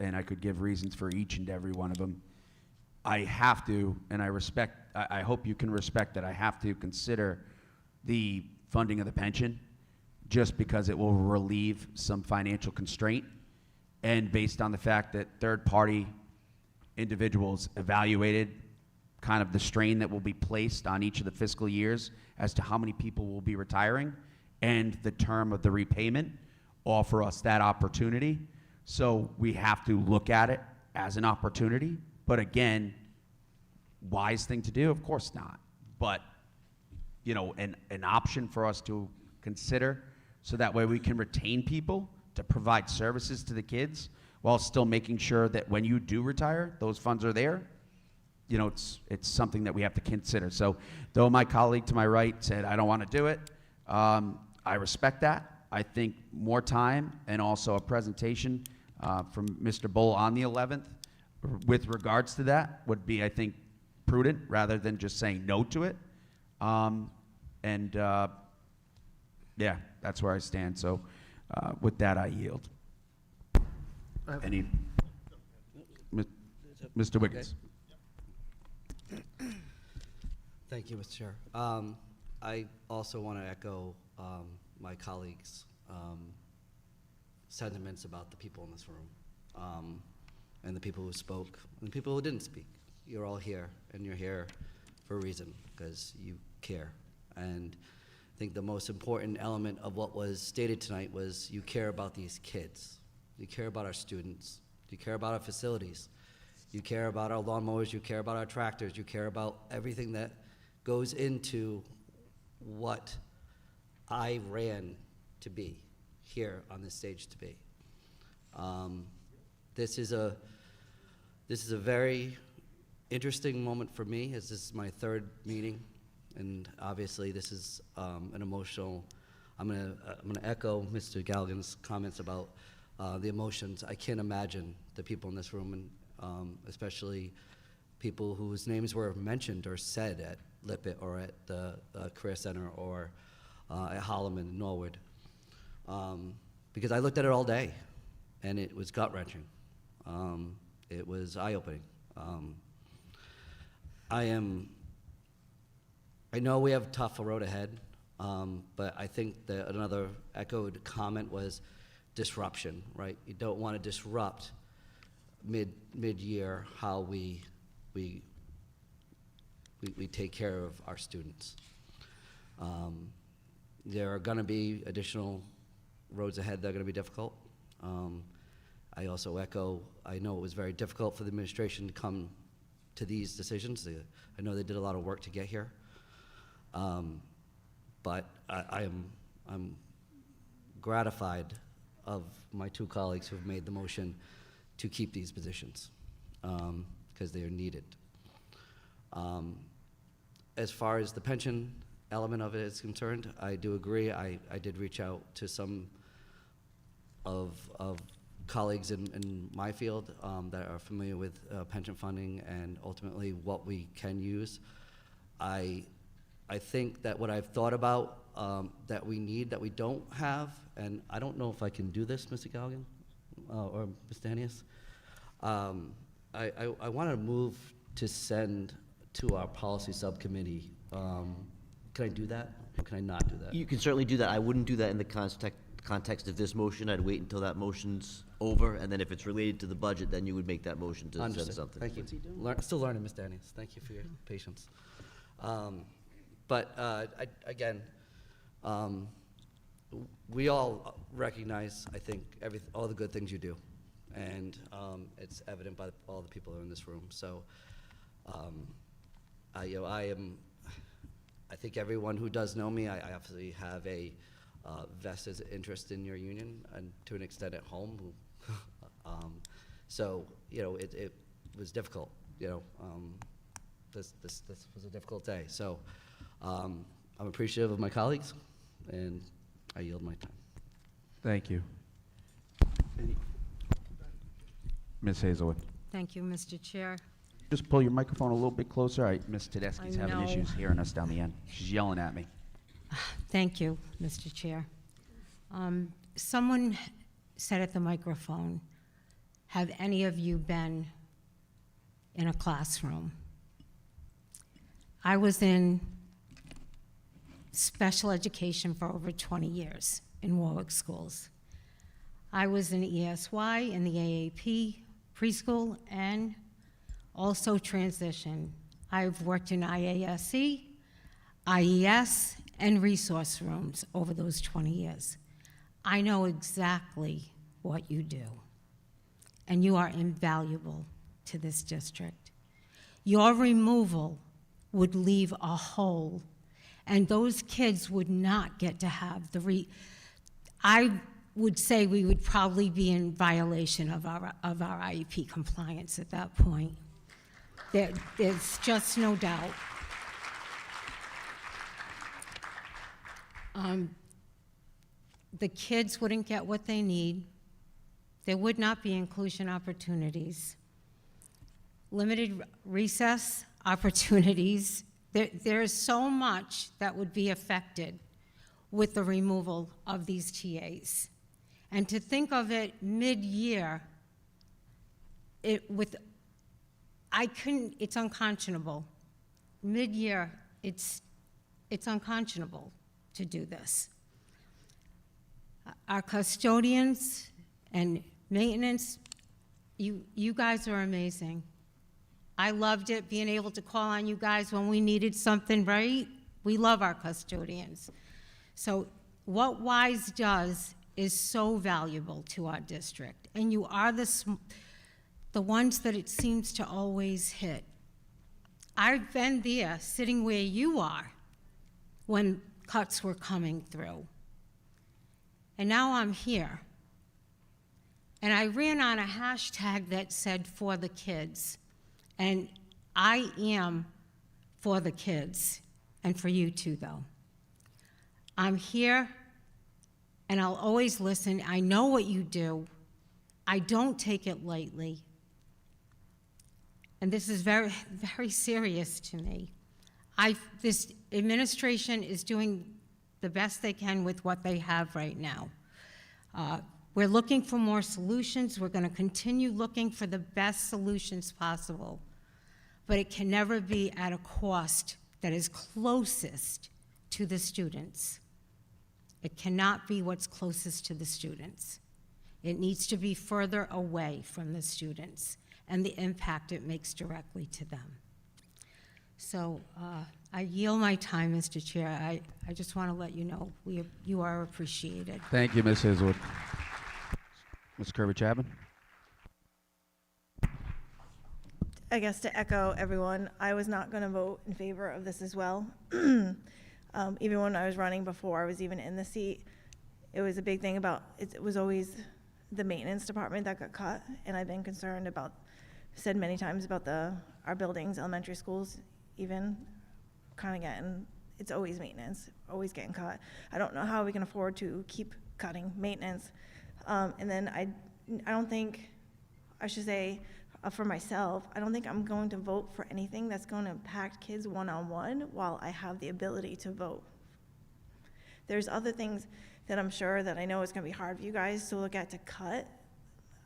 I could give reasons for each and every one of them. I have to, and I hope you can respect that I have to consider the funding of the pension, just because it will relieve some financial constraint, and based on the fact that third-party individuals evaluated kind of the strain that will be placed on each of the fiscal years as to how many people will be retiring, and the term of the repayment offer us that opportunity. So we have to look at it as an opportunity. But again, wise thing to do? Of course not. But, you know, an option for us to consider, so that way we can retain people to provide services to the kids while still making sure that when you do retire, those funds are there. You know, it's something that we have to consider. So though my colleague to my right said, I don't want to do it, I respect that. I think more time and also a presentation from Mr. Bull on the 11th with regards to that would be, I think, prudent rather than just saying no to it. Yeah, that's where I stand. So with that, I yield. Mr. Wiggins. Thank you, Mr. Chair. I also want to echo my colleagues' sentiments about the people in this room, and the people who spoke, and the people who didn't speak. You're all here, and you're here for a reason, because you care. And I think the most important element of what was stated tonight was you care about these kids. You care about our students. You care about our facilities. You care about our lawnmowers. You care about our tractors. You care about everything that goes into what I ran to be here on this stage to be. This is a very interesting moment for me, as this is my third meeting, and obviously this is an emotional. I'm gonna echo Mr. Galligan's comments about the emotions. I can't imagine the people in this room, and especially people whose names were mentioned or said at Lippet or at the Career Center or at Holloman and Norwood. Because I looked at it all day, and it was gut-wrenching. It was eye-opening. I know we have a tough road ahead. But I think that another echoed comment was disruption, right? You don't want to disrupt mid-year how we take care of our students. There are going to be additional roads ahead that are going to be difficult. I also echo, I know it was very difficult for the administration to come to these decisions. I know they did a lot of work to get here. But I'm gratified of my two colleagues who have made the motion to keep these positions, because they are needed. As far as the pension element of it is concerned, I do agree. I did reach out to some of colleagues in my field that are familiar with pension funding and ultimately what we can use. I think that what I've thought about that we need, that we don't have, and I don't know if I can do this, Mr. Galligan or Mr. Henius. I want to move to send to our policy subcommittee. Can I do that, or can I not do that? You can certainly do that. I wouldn't do that in the context of this motion. I'd wait until that motion's over, and then if it's related to the budget, then you would make that motion to send Understood. something. Thank you. Still learning, Mr. Henius. Thank you for your patience. Again, we all recognize, I think, all the good things you do, and it's evident by all the people who are in this room. So, I think everyone who does know me, I obviously have a vested interest in your union, and to an extent at home. So, it was difficult. This was a difficult day. So. I'm appreciative of my colleagues, and I yield my time. Thank you. Ms. Hazelwood. Thank you, Mr. Chair. Just pull your microphone a little bit closer. Ms. Tedeschi's I having know. issues hearing us down the end. She's yelling at me. Thank you, Mr. Chair. Someone said at the microphone, have any of you been in a classroom? I was in special education for over 20 years in Warwick schools. I was in ESY, in the AAP, preschool, and also transition. I've worked in IASE, IES, and resource rooms over those 20 years. I know exactly what you do, and you are invaluable to this district. Your removal would leave a hole, and those kids would not get to have I would say we would probably be in violation of our IEP compliance at that point. There's just no doubt. The kids wouldn't get what they need. There would not be inclusion opportunities. Limited recess opportunities. There is so much that would be affected with the removal of these TAs. And to think of it mid-year, it's unconscionable. Mid-year, it's unconscionable to do this. Our custodians and maintenance, you guys are amazing. I loved it, being able to call on you guys when we needed something, right? We love our custodians. So what WISE does is so valuable to our district, and you are the ones that it seems to always hit. I've been there, sitting where you are, when cuts were coming through. And now I'm here. And I ran on a hashtag that said, "For the kids." And I am for the kids, and for you too, though. I'm here, and I'll always listen. I know what you do. I don't take it lightly. And this is very, very serious to me. This administration is doing the best they can with what they have right now. We're looking for more solutions. We're going to continue looking for the best solutions possible. But it can never be at a cost that is closest to the students. It cannot be what's closest to the students. It needs to be further away from the students and the impact it makes directly to them. So I yield my time, Mr. Chair. I just want to let you know you are appreciated. Thank you, Ms. Hazelwood. Ms. Kirby-Chapman? I guess to echo everyone, I was not going to vote in favor of this as well. Even when I was running before I was even in the seat, it was a big thing about, it was always the maintenance department that got cut, and I've been concerned about, said many times about our buildings, elementary schools, even kind of getting, it's always maintenance, always getting cut. I don't know how we can afford to keep cutting maintenance. And then I don't think, I should say, for myself, I don't think I'm going to vote for anything that's going to impact kids one-on-one while I have the ability to vote. There's other things that I'm sure that I know it's going to be hard for you guys to look at to cut.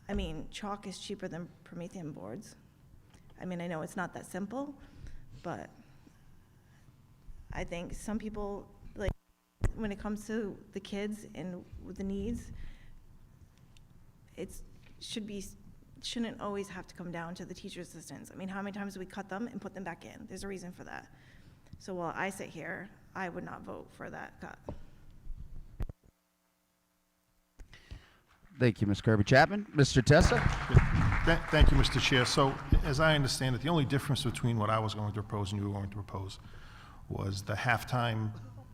I mean, chalk is cheaper than Promethean boards. I mean, I know it's not that simple, but I think some people, like, when it comes to the kids and with the needs, shouldn't always have to come down to the teacher assistants. I mean, how many times do we cut them and put them back in? There's a reason for that. So while I sit here, I would not vote for that cut. Thank you, Ms. Kirby-Chapman. Mr. Tessa? Thank you, Mr. Chair. So, as I understand it, the only difference between what I was going to propose and you were going to propose was the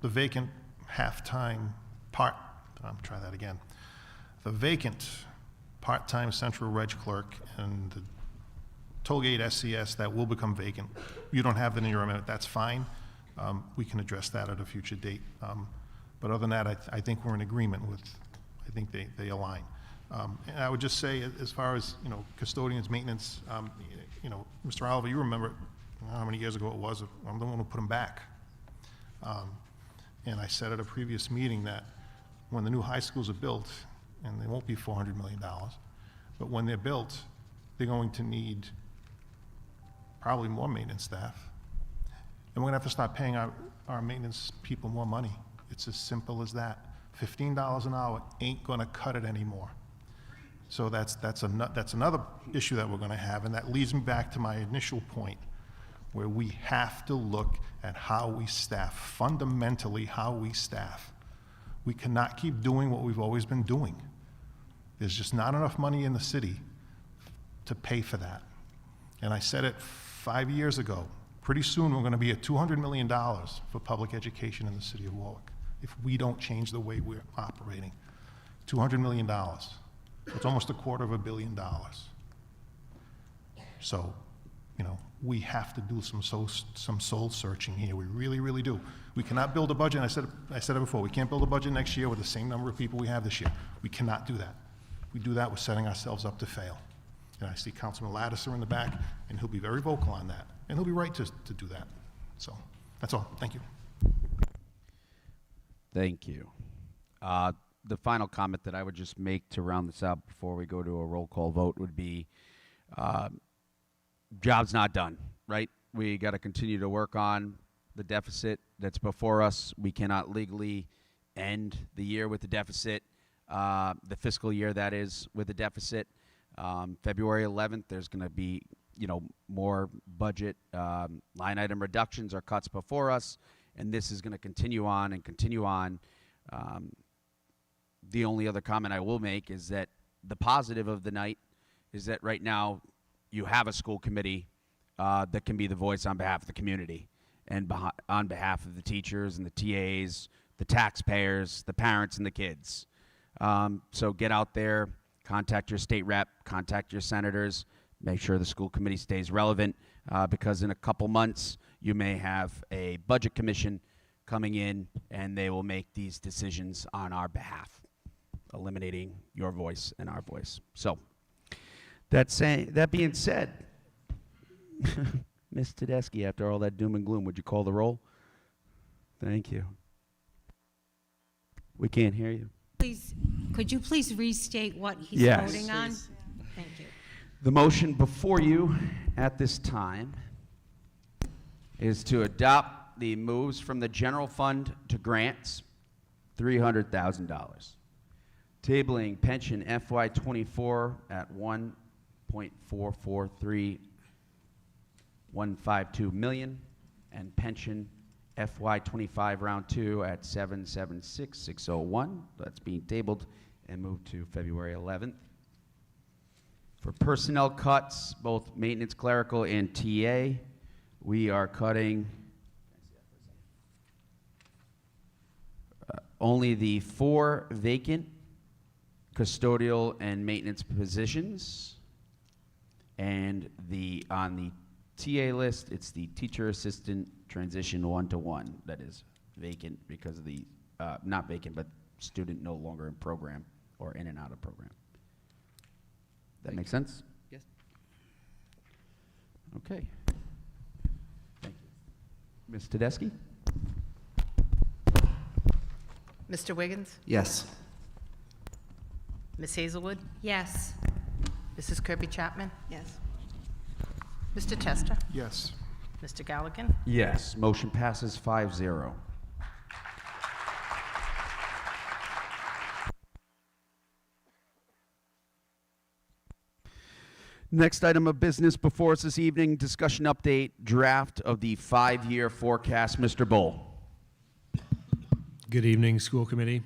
vacant halftime try that again. The vacant part-time central reg clerk and the tollgate SCS that will become vacant. You don't have that in your amendment, that's fine. We can address that at a future date. But other than that, I think we're in agreement with, I think they align. And I would just say, as far as, custodians, maintenance, Mr. Oliver, you remember how many years ago it was, I'm the one who put them back. And I said at a previous meeting that when the new high schools are built, and they won't be $400 million, but when they're built, they're going to need probably more maintenance staff. And we're gonna have to start paying our maintenance people more money. It's as simple as that. $15 an hour ain't gonna cut it anymore. So that's another issue that we're gonna have, and that leads me back to my initial point, where we have to look at how we staff, fundamentally how we staff. We cannot keep doing what we've always been doing. There's just not enough money in the city to pay for that. And I said it 5 years ago. Pretty soon we're going to be at $200 million for public education in the city of Warwick if we don't change the way we're operating. $200 million. It's almost $250 million. So, we have to do some soul searching here. We really, really do. We cannot build a budget, and I said it before, we can't build a budget next year with the same number of people we have this year. We cannot do that. If we do that, we're setting ourselves up to fail. And I see Councilman Lattiser in the back, and he'll be very vocal on that. And he'll be right to do that. So, that's all. Thank you. Thank you. The final comment that I would just make to round this out before we go to a roll call vote would be, job's not done, right? We got to continue to work on the deficit that's before us. We cannot legally end the year with a deficit, the fiscal year that is, with a deficit. February 11th, there's going to be, more budget line item reductions or cuts before us, and this is going to continue on and continue on. The only other comment I will make is that the positive of the night is that right now you have a school committee that can be the voice on behalf of the community and on behalf of the teachers and the TAs, the taxpayers, the parents, and the kids. So get out there, contact your state rep, contact your senators, make sure the school committee stays relevant, because in a couple months you may have a budget commission coming in and they will make these decisions on our behalf, eliminating your voice and our voice. So that being said, Ms. Tedeschi, after all that doom and gloom, would you call the roll? Thank you. We can't hear you. Please, could you please restate what he's Yes. voting on? Thank you. The motion before you at this time is to adopt the moves from the general fund to grants, $300,000. Tabling pension FY24 at 1.443152 million, and pension FY25 round 2 at 776,601. That's being tabled and moved to February 11th. For personnel cuts, both maintenance, clerical, and TA, we are cutting only the 4 vacant custodial and maintenance positions, and on the TA list, it's the teacher assistant transition 1-to-1 that is vacant because of the, not vacant, but student no longer in program or in and out of program. That make sense? Yes. Okay. Thank you. Ms. Tedeschi? Mr. Wiggins? Yes. Ms. Hazelwood? Yes. Mrs. Kirby Chapman? Yes. Mr. Testa? Yes. Mr. Galligan? Yes. Motion passes 5-0. Next item of business before us this evening, discussion update, draft of the 5-year forecast. Mr. Bull. Good evening, school committee.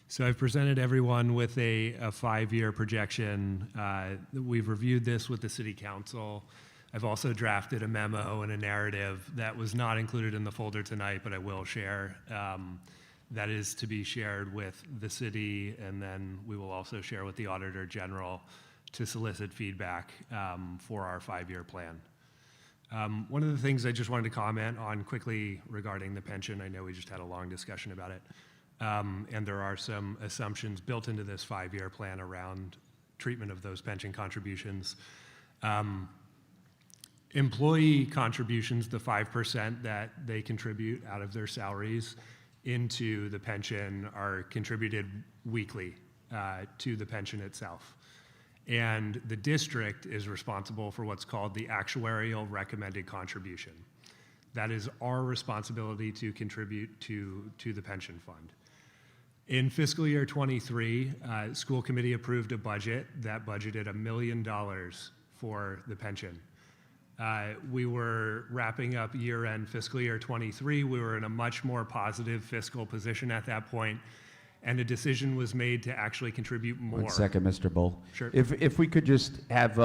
So I've presented everyone with a 5-year projection. We've reviewed this with the city council. I've also drafted a memo and a narrative that was not included in the folder tonight, but I will share. That is to be shared with the city, and then we will also share with the Auditor General to solicit feedback for our 5-year plan. One of the things I just wanted to comment on quickly regarding the pension, I know we just had a long discussion about it, and there are some assumptions built into this 5-year plan around treatment of those pension contributions. Employee contributions, the 5% that they contribute out of their salaries into the pension, are contributed weekly to the pension itself. And the district is responsible for what's called the actuarial recommended contribution. That is our responsibility to contribute to the pension fund. In fiscal year 23, school committee approved a budget that budgeted $1 million for the pension. We were wrapping up year-end fiscal year 23. We were in a much more positive fiscal position at that point, and a decision was made to actually contribute more. 1 second, Mr. Bull. Sure. If we could just have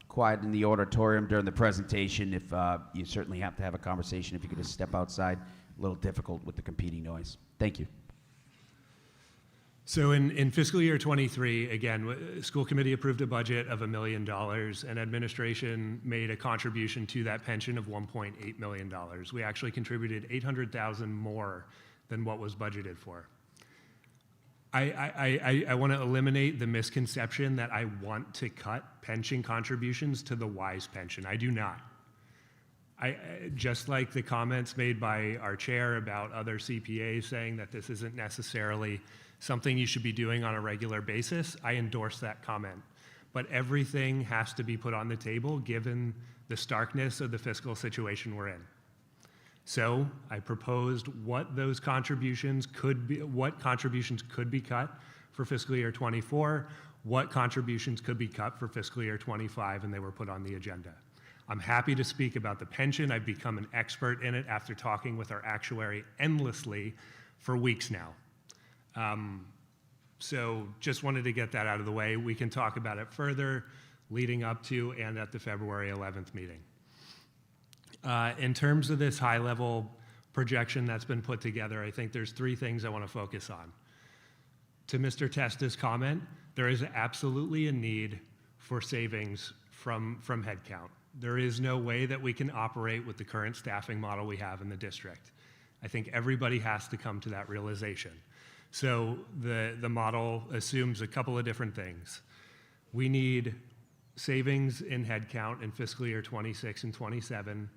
quiet in the auditorium during the presentation, if you certainly have to have a conversation, if you could just step outside, a little difficult with the competing noise. Thank you. So in fiscal year 23, again, school committee approved a budget of $1 million, and administration made a contribution to that pension of $1.8 million. We actually contributed $800,000 more than what was budgeted for. I want to eliminate the misconception that I want to cut pension contributions to the WISE pension. I do not. Just like the comments made by our chair about other CPAs saying that this isn't necessarily something you should be doing on a regular basis, I endorse that comment. But everything has to be put on the table given the starkness of the fiscal situation we're in. So I proposed what those contributions could be, what contributions could be cut for fiscal year 24, what contributions could be cut for fiscal year 25, and they were put on the agenda. I'm happy to speak about the pension. I've become an expert in it after talking with our actuary endlessly for weeks now. So just wanted to get that out of the way. We can talk about it further leading up to and at the February 11th meeting. In terms of this high-level projection that's been put together, I think there's 3 things I want to focus on. To Mr. Testa's comment, there is absolutely a need for savings from headcount. There is no way that we can operate with the current staffing model we have in the district. I think everybody has to come to that realization. So the model assumes a couple of different things. We need savings in headcount in fiscal year 26 and 27,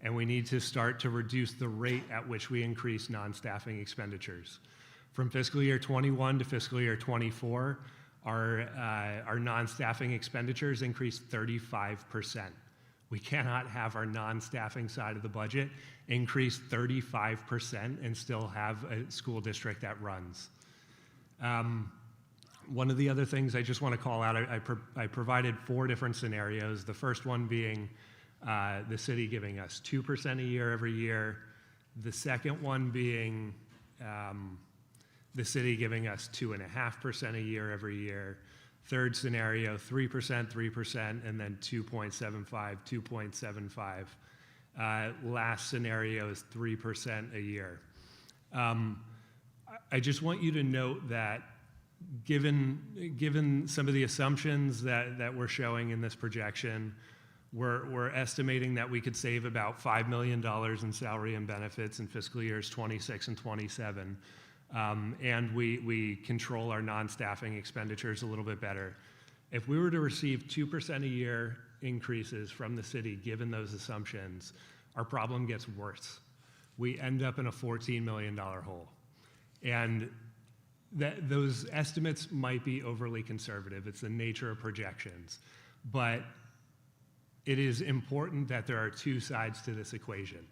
and we need to start to reduce the rate at which we increase non-staffing expenditures. From fiscal year 21 to fiscal year 24, our non-staffing expenditures increased 35%. We cannot have our non-staffing side of the budget increase 35% and still have a school district that runs. One of the other things I just want to call out, I provided 4 different scenarios. The first one being the city giving us 2% a year every year. The second one being the city giving us 2.5% a year every year. Third scenario, 3%, 3%, and then 2.75, 2.75. Last scenario is 3% a year. I just want you to note that given some of the assumptions that we're showing in this projection, we're estimating that we could save about $5 million in salary and benefits in fiscal years 26 and 27. And we control our non-staffing expenditures a little bit better. If we were to receive 2% a year increases from the city, given those assumptions, our problem gets worse. We end up in a $14 million hole. And those estimates might be overly conservative. It's the nature of projections. But it is important that there are 2 sides to this equation.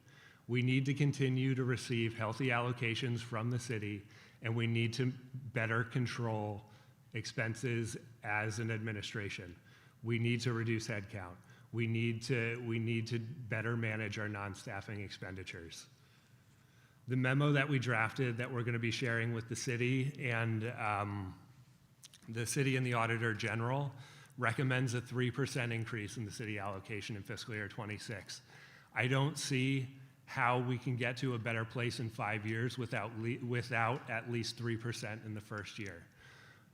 We need to continue to receive healthy allocations from the city, and we need to better control expenses as an administration. We need to reduce headcount. We need to better manage our non-staffing expenditures. The memo that we drafted that we're going to be sharing with the city and the Auditor General recommends a 3% increase in the city allocation in fiscal year 26. I don't see how we can get to a better place in 5 years without at least 3% in the first year.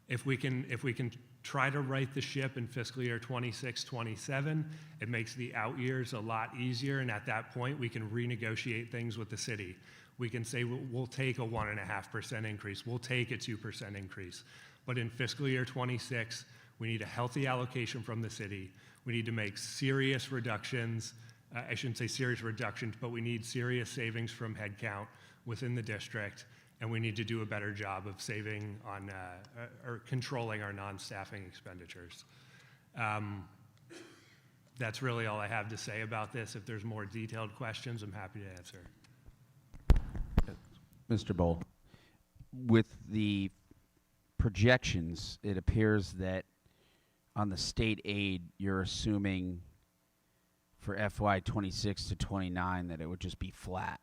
If we can try to right the ship in fiscal year 26, 27, it makes the out years a lot easier, and at that point, we can renegotiate things with the city. We can say we'll take a 1.5% increase, we'll take a 2% increase. But in fiscal year 26, we need a healthy allocation from the city. We need to make serious reductions. I shouldn't say serious reductions, but we need serious savings from headcount within the district, and we need to do a better job of saving on or controlling our non-staffing expenditures. That's really all I have to say about this. If there's more detailed questions, I'm happy to answer. Mr. Bowl, with the projections, it appears that on the state aid, you're assuming for FY 26 to 29 that it would just be flat.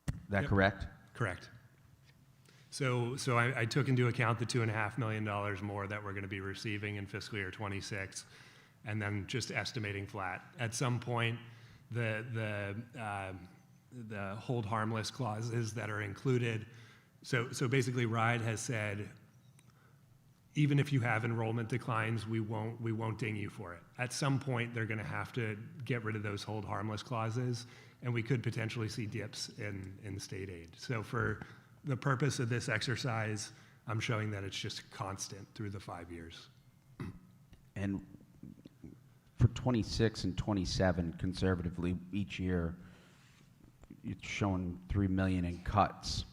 Is that correct? Correct. So I took into account the $2.5 million more that we're going to be receiving in fiscal year 26, and then just estimating flat. At some point, the hold harmless clauses that are included. So basically, RIDE has said, even if you have enrollment declines, we won't ding you for it. At some point, they're going to have to get rid of those hold harmless clauses, and we could potentially see dips in state aid. So for the purpose of this exercise, I'm showing that it's just constant through the 5 years. And for 26 and 27, conservatively, each year, it's showing $3 million in cuts.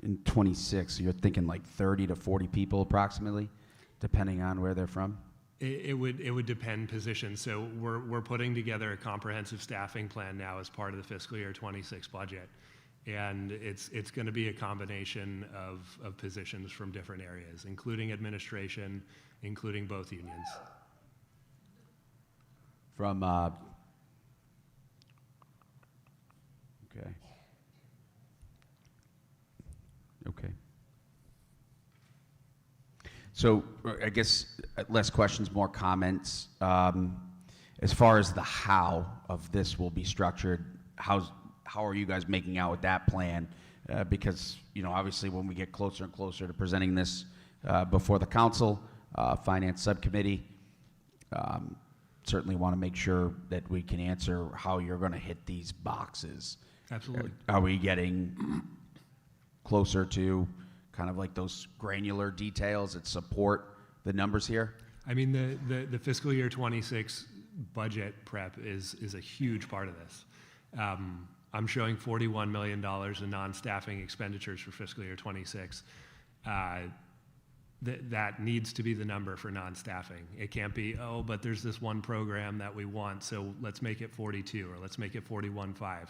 In 26, you're thinking like 30 to 40 people approximately, depending on where they're from? It would depend position. So we're putting together a comprehensive staffing plan now as part of the fiscal year 26 budget. And it's going to be a combination of positions from different areas, including administration, including both unions. From, Okay. So I guess less questions, more comments. As far as the how of this will be structured, how are you guys making out with that plan? Because, obviously when we get closer and closer to presenting this before the council, finance subcommittee, certainly want to make sure that we can answer how you're going to hit these boxes. Absolutely. Are we getting closer to kind of like those granular details that support the numbers here? I mean, the fiscal year 26 budget prep is a huge part of this. I'm showing $41 million in non-staffing expenditures for fiscal year 26. that needs to be the number for non-staffing. It can't be, oh, but there's this one program that we want, so let's make it 42 or let's make it 41.5.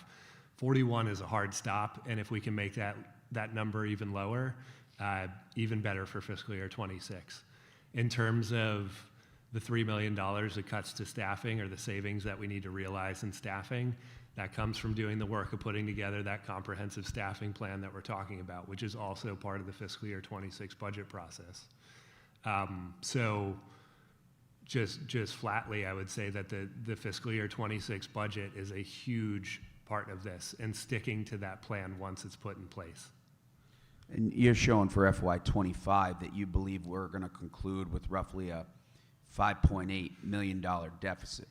41 is a hard stop, and if we can make that number even lower, even better for fiscal year 26. In terms of the $3 million it cuts to staffing or the savings that we need to realize in staffing, that comes from doing the work of putting together that comprehensive staffing plan that we're talking about, which is also part of the fiscal year 26 budget process. So just flatly, I would say that the fiscal year 26 budget is a huge part of this, and sticking to that plan once it's put in place. And you're showing for FY25 that you believe we're going to conclude with roughly a $5.8 million deficit.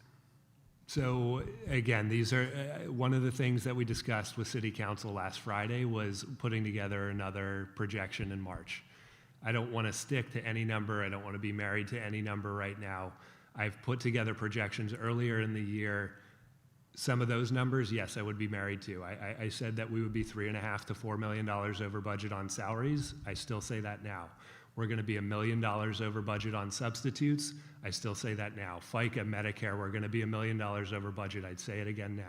So again, these are one of the things that we discussed with City Council last Friday was putting together another projection in March. I don't want to stick to any number. I don't want to be married to any number right now. I've put together projections earlier in the year. Some of those numbers, yes, I would be married to. I said that we would be $3.5 to $4 million over budget on salaries. I still say that now. We're going to be $1 million over budget on substitutes. I still say that now. FICA, Medicare, we're going to be $1 million over budget. I'd say it again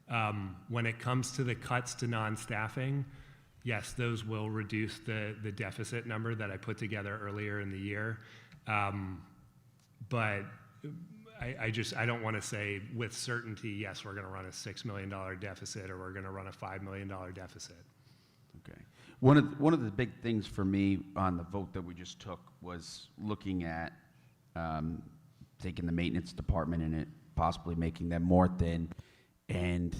now. When it comes to the cuts to non-staffing, yes, those will reduce the deficit number that I put together earlier in the year. But I don't want to say with certainty, yes, we're going to run a $6 million deficit or we're going to run a $5 million deficit. Okay. One of the big things for me on the vote that we just took was looking at taking the maintenance department and it possibly making them more thin, and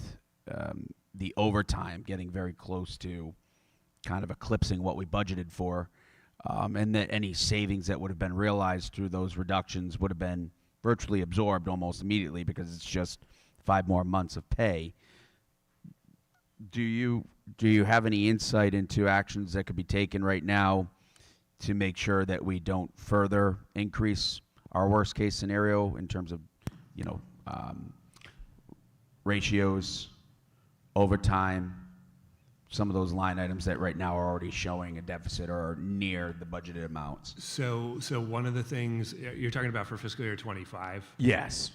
the overtime getting very close to kind of eclipsing what we budgeted for, and that any savings that would have been realized through those reductions would have been virtually absorbed almost immediately because it's just 5 more months of pay. Do you have any insight into actions that could be taken right now to make sure that we don't further increase our worst case scenario in terms of, ratios, overtime, some of those line items that right now are already showing a deficit or are near the budgeted amounts? So one of the things you're talking about for fiscal year 25? Yes.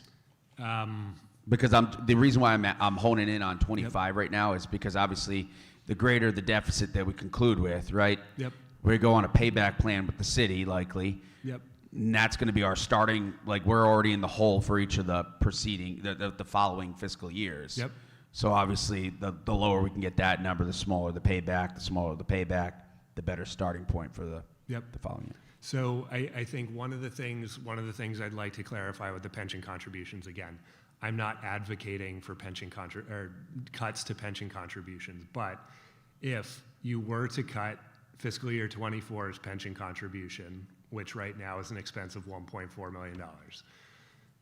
Because the reason why I'm honing in on 25 right now is because obviously the greater the deficit that we conclude with, right? Yep. We go on a payback plan with the city likely. Yep. And that's going to be our starting, like we're already in the hole for each of the preceding, the following fiscal years. Yep. So obviously the lower we can get that number, the smaller the payback, the better starting point for the following year. So I think one of the things I'd like to clarify with the pension contributions, again, I'm not advocating for cuts to pension contributions, but if you were to cut fiscal year 24's pension contribution, which right now is an expense of $1.4 million,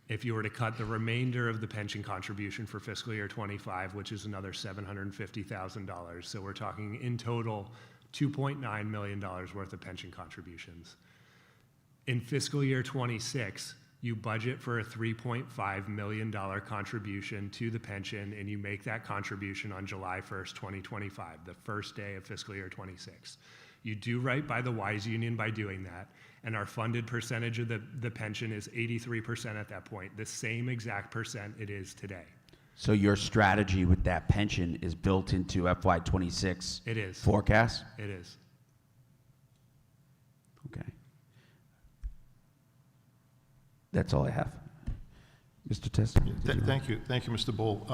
if you were to cut the remainder of the pension contribution for fiscal year 25, which is another $750,000, so we're talking in total $2.9 million worth of pension contributions. In fiscal year 26, you budget for a $3.5 million contribution to the pension, and you make that contribution on July 1st, 2025, the first day of fiscal year 26. You do right by the WISE union by doing that, and our funded percentage of the pension is 83% at that point, the same exact percent it is today. So your strategy with that pension is built into FY26 It is. forecast? It is. Okay. That's all I have. Mr. Tester? Thank you, Mr. Bull.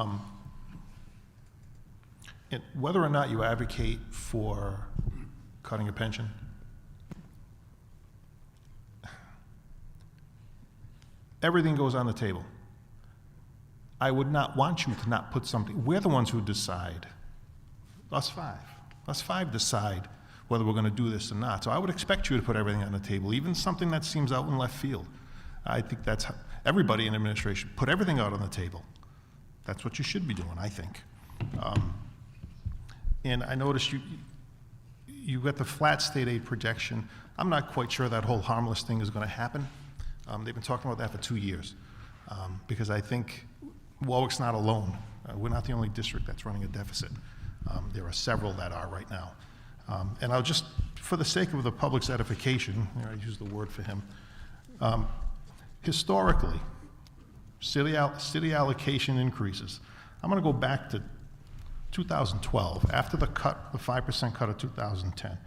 And whether or not you advocate for cutting a pension, everything goes on the table. I would not want you to not put something. We're the ones who decide. Us five decide whether we're going to do this or not. So I would expect you to put everything on the table, even something that seems out in left field. I think that's how everybody in administration put everything out on the table. That's what you should be doing, I think. And I noticed you got the flat state aid projection. I'm not quite sure that whole harmless thing is going to happen. They've been talking about that for 2 years, because I think Warwick's not alone. We're not the only district that's running a deficit. There are several that are right now. And I'll just for the sake of the public's edification, I use the word for him, historically, city allocation increases. I'm going to go back to 2012, after the 5% cut of 2010.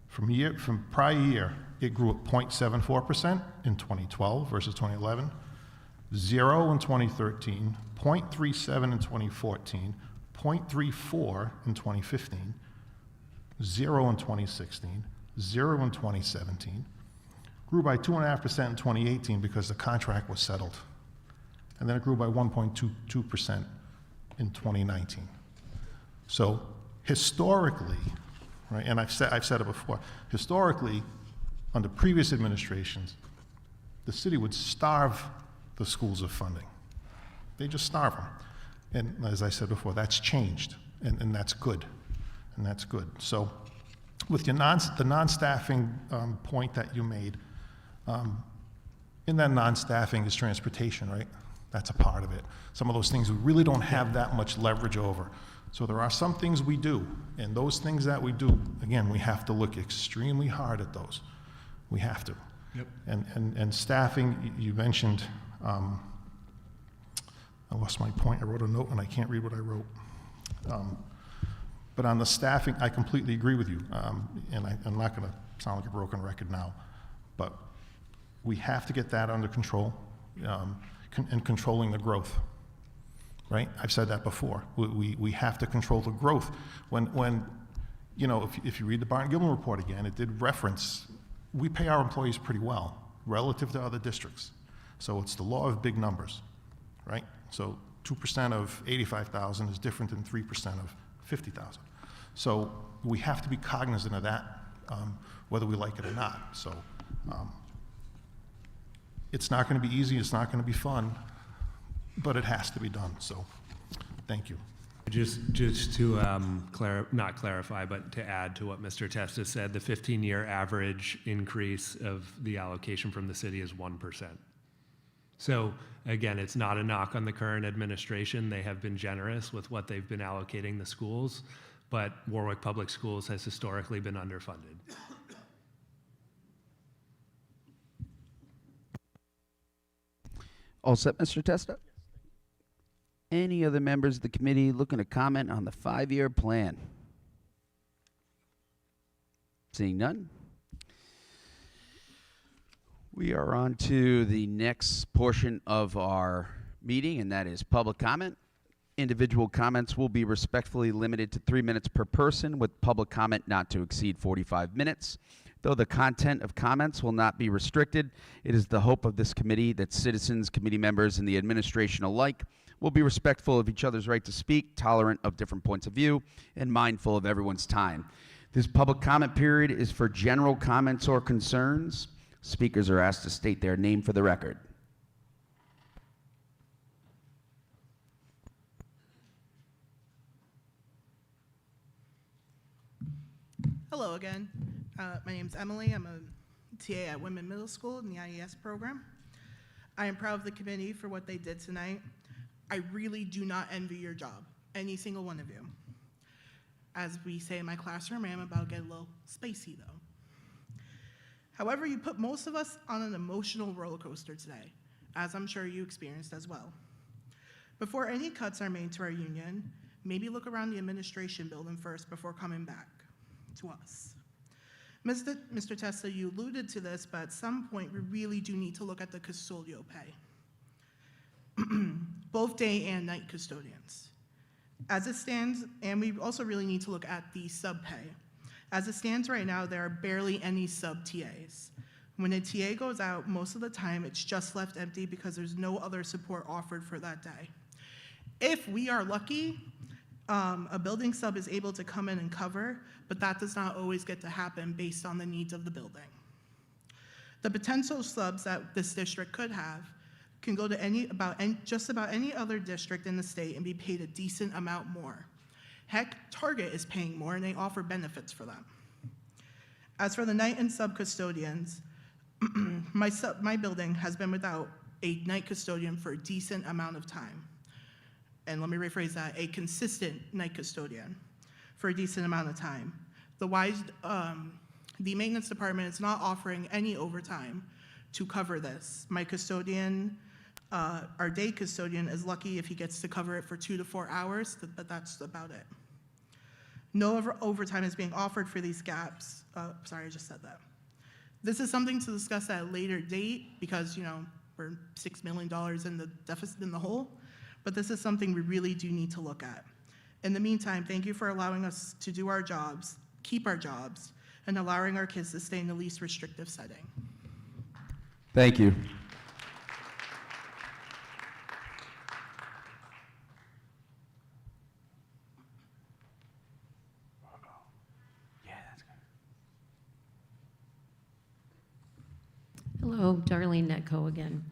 From prior year, it grew at 0.74% in 2012 versus 2011, 0 in 2013, 0.37 in 2014, 0.34 in 2015, 0 in 2016, 0 in 2017, grew by 2.5% in 2018 because the contract was settled, and then it grew by 1.22% in 2019. So historically, right, and I've said it before, historically, under previous administrations, the city would starve the schools of funding. They just starve them. And as I said before, that's changed, and that's good, and that's good. So with your the non-staffing point that you made, in that non-staffing is transportation, right? That's a part of it. Some of those things we really don't have that much leverage over. So there are some things we do, and those things that we do, again, we have to look extremely hard at those. We have to. Yep. And staffing, you mentioned, I lost my point. I wrote a note and I can't read what I wrote. But on the staffing, I completely agree with you. And I'm not going to sound like a broken record now, but we have to get that under control and controlling the growth, right? I've said that before. We have to control the growth. When you know, if you read the Barton-Gilman report again, it did reference, we pay our employees pretty well relative to other districts. So it's the law of big numbers, right? So 2% of 85,000 is different than 3% of 50,000. So we have to be cognizant of that, whether we like it or not. So it's not going to be easy, it's not going to be fun, but it has to be done. So thank you. Just to not clarify, but to add to what Mr. Testa said, the 15-year average increase of the allocation from the city is 1%. So again, it's not a knock on the current administration. They have been generous with what they've been allocating the schools, but Warwick Public Schools has historically been underfunded. All set, Mr. Testa? Any other members of the committee looking to comment on the 5-year plan? Seeing none. We are on to the next portion of our meeting, and that is public comment. Individual comments will be respectfully limited to 3 minutes per person, with public comment not to exceed 45 minutes. Though the content of comments will not be restricted, it is the hope of this committee that citizens, committee members, and the administration alike will be respectful of each other's right to speak, tolerant of different points of view, and mindful of everyone's time. This public comment period is for general comments or concerns. Speakers are asked to state their name for the record. Hello again. My name's Emily. I'm a TA at Women Middle School in the IES program. I am proud of the committee for what they did tonight. I really do not envy your job, any single one of you. As we say in my classroom, I am about to get a little spacey though. However, you put most of us on an emotional roller coaster today, as I'm sure you experienced as well. Before any cuts are made to our union, maybe look around the administration building first before coming back to us. Mr. Testa, you alluded to this, but at some point we really do need to look at the custodial pay. Both day and night custodians. As it stands, and we also really need to look at the sub pay. As it stands right now, there are barely any sub TAs. When a TA goes out, most of the time it's just left empty because there's no other support offered for that day. If we are lucky, a building sub is able to come in and cover, but that does not always get to happen based on the needs of the building. The potential subs that this district could have can go to just about any other district in the state and be paid a decent amount more. Heck, Target is paying more and they offer benefits for them. As for the night and sub custodians, my building has been without a night custodian for a decent amount of time. And let me rephrase that, a consistent night custodian for a decent amount of time. The maintenance department is not offering any overtime to cover this. My custodian, our day custodian, is lucky if he gets to cover it for 2 to 4 hours, but that's about it. No overtime is being offered for these gaps. Sorry, I just said that. This is something to discuss at a later date because, we're $6 million in the deficit in the hole, but this is something we really do need to look at. In the meantime, thank you for allowing us to do our jobs, keep our jobs, and allowing our kids to stay in the least restrictive setting. Thank you. Hello, Darlene Netco again.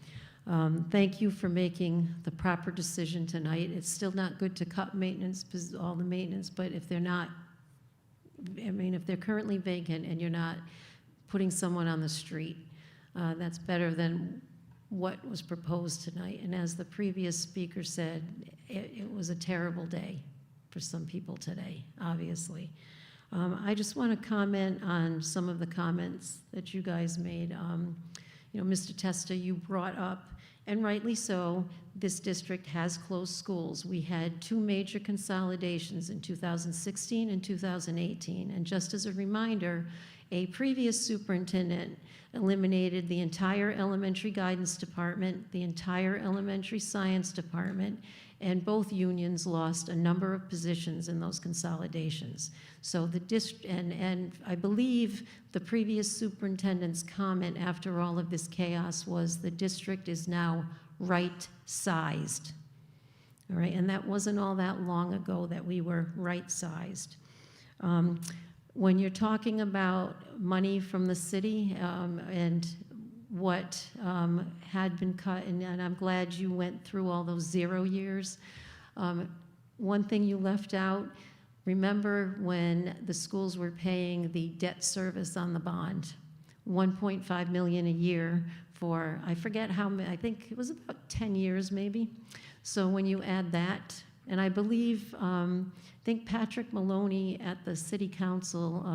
Thank you for making the proper decision tonight. It's still not good to cut maintenance, all the maintenance, but if they're not, if they're currently vacant and you're not putting someone on the street, that's better than what was proposed tonight. And as the previous speaker said, it was a terrible day for some people today, obviously. I just want to comment on some of the comments that you guys made. Mr. Testa, you brought up, and rightly so, this district has closed schools. We had 2 major consolidations in 2016 and 2018. And just as a reminder, a previous superintendent eliminated the entire elementary guidance department, the entire elementary science department, and both unions lost a number of positions in those consolidations. So the district, and I believe the previous superintendent's comment after all of this chaos was the district is now right-sized. All right, and that wasn't all that long ago that we were right-sized. When you're talking about money from the city and what had been cut, and I'm glad you went through all those 0 years. One thing you left out, remember when the schools were paying the debt service on the bond, $1.5 million a year for, I forget how many, I think it was about 10 years maybe. So when you add that, and I believe, I think Patrick Maloney at the city council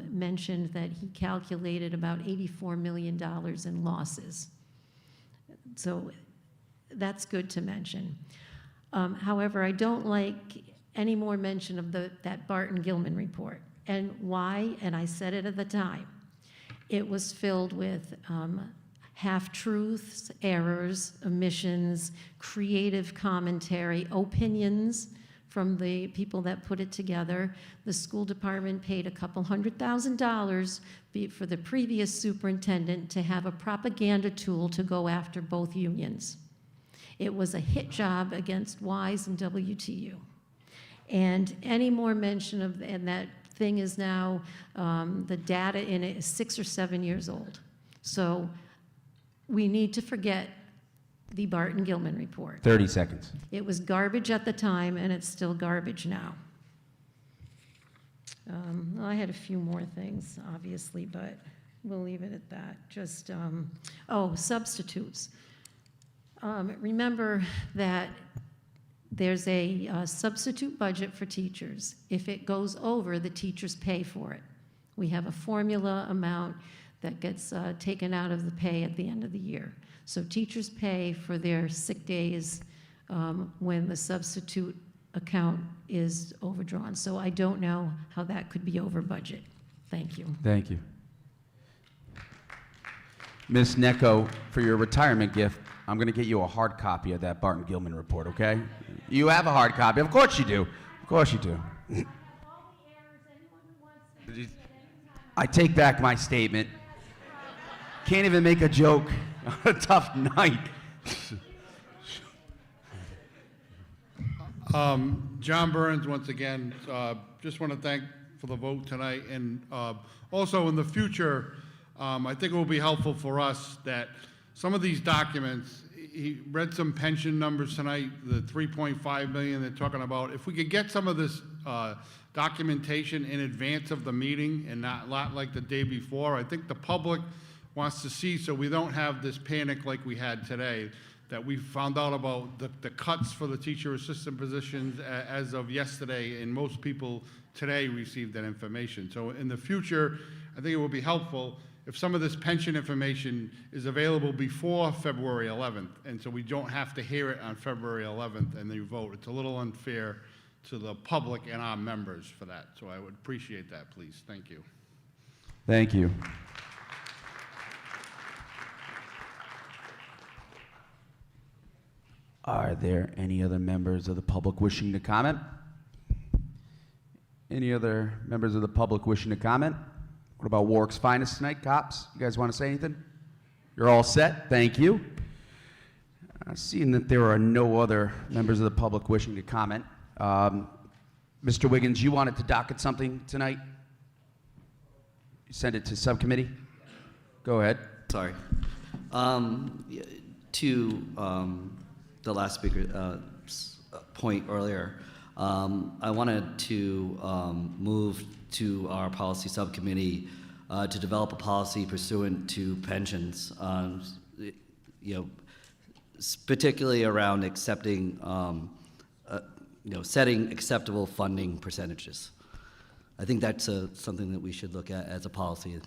mentioned that he calculated about $84 million in losses. So that's good to mention. However, I don't like any more mention of that Barton-Gilman report. And why? And I said it at the time. It was filled with half-truths, errors, omissions, creative commentary, opinions from the people that put it together. The school department paid a couple $100,000 for the previous superintendent to have a propaganda tool to go after both unions. It was a hit job against WISE and WTU. And any more mention of, and that thing is now, the data in it is 6 or 7 years old. So we need to forget the Barton-Gilman report. 30 seconds. It was garbage at the time, and it's still garbage now. I had a few more things, obviously, but we'll leave it at that. Just, substitutes. Remember that there's a substitute budget for teachers. If it goes over, the teachers pay for it. We have a formula amount that gets taken out of the pay at the end of the year. So teachers pay for their sick days when the substitute account is overdrawn. So I don't know how that could be over budget. Thank you. Thank you. Ms. Necco, for your retirement gift, I'm going to get you a hard copy of that Barton-Gilman report, okay? You have a hard copy. Of course you do. Of course you do. I take back my statement. Can't even make a joke on a tough night. John Burns, once again, just want to thank for the vote tonight. And also in the future, I think it will be helpful for us that some of these documents, he read some pension numbers tonight, the 3.5 million they're talking about. If we could get some of this documentation in advance of the meeting and not like the day before, I think the public wants to see, so we don't have this panic like we had today. that we found out about the cuts for the teacher assistant positions as of yesterday, and most people today received that information. So in the future, I think it would be helpful if some of this pension information is available before February 11th, and so we don't have to hear it on February 11th and then vote. It's a little unfair to the public and our members for that. So I would appreciate that, please. Thank you. Thank you. Are there any other members of the public wishing to comment? Any other members of the public wishing to comment? What about Warwick's finest tonight, cops? You guys want to say anything? You're all set? Thank you. Seeing that there are no other members of the public wishing to comment, Mr. Wiggins, you wanted to docket something tonight? You send it to subcommittee? Go ahead. Sorry. To the last speaker point earlier, I wanted to move to our policy subcommittee to develop a policy pursuant to pensions, particularly around accepting, setting acceptable funding percentages. I think that's something that we should look at as a policy.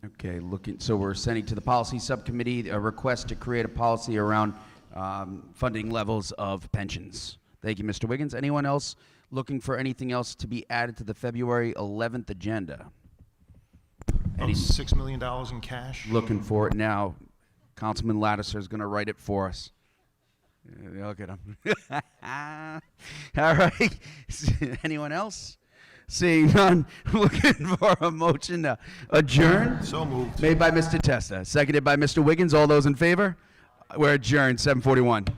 Okay, so we're sending to the policy subcommittee a request to create a policy around funding levels of pensions. Thank you, Mr. Wiggins. Anyone else looking for anything else to be added to the February 11th agenda? About $6 million in cash. Looking for it now. Councilman Lattiser is going to write it for us. Look at him. All right. Anyone else? Seeing none, looking for a motion to adjourn. So moved. Made by Mr. Testa, seconded by Mr. Wiggins. All those in favor? We're adjourned, 7:41.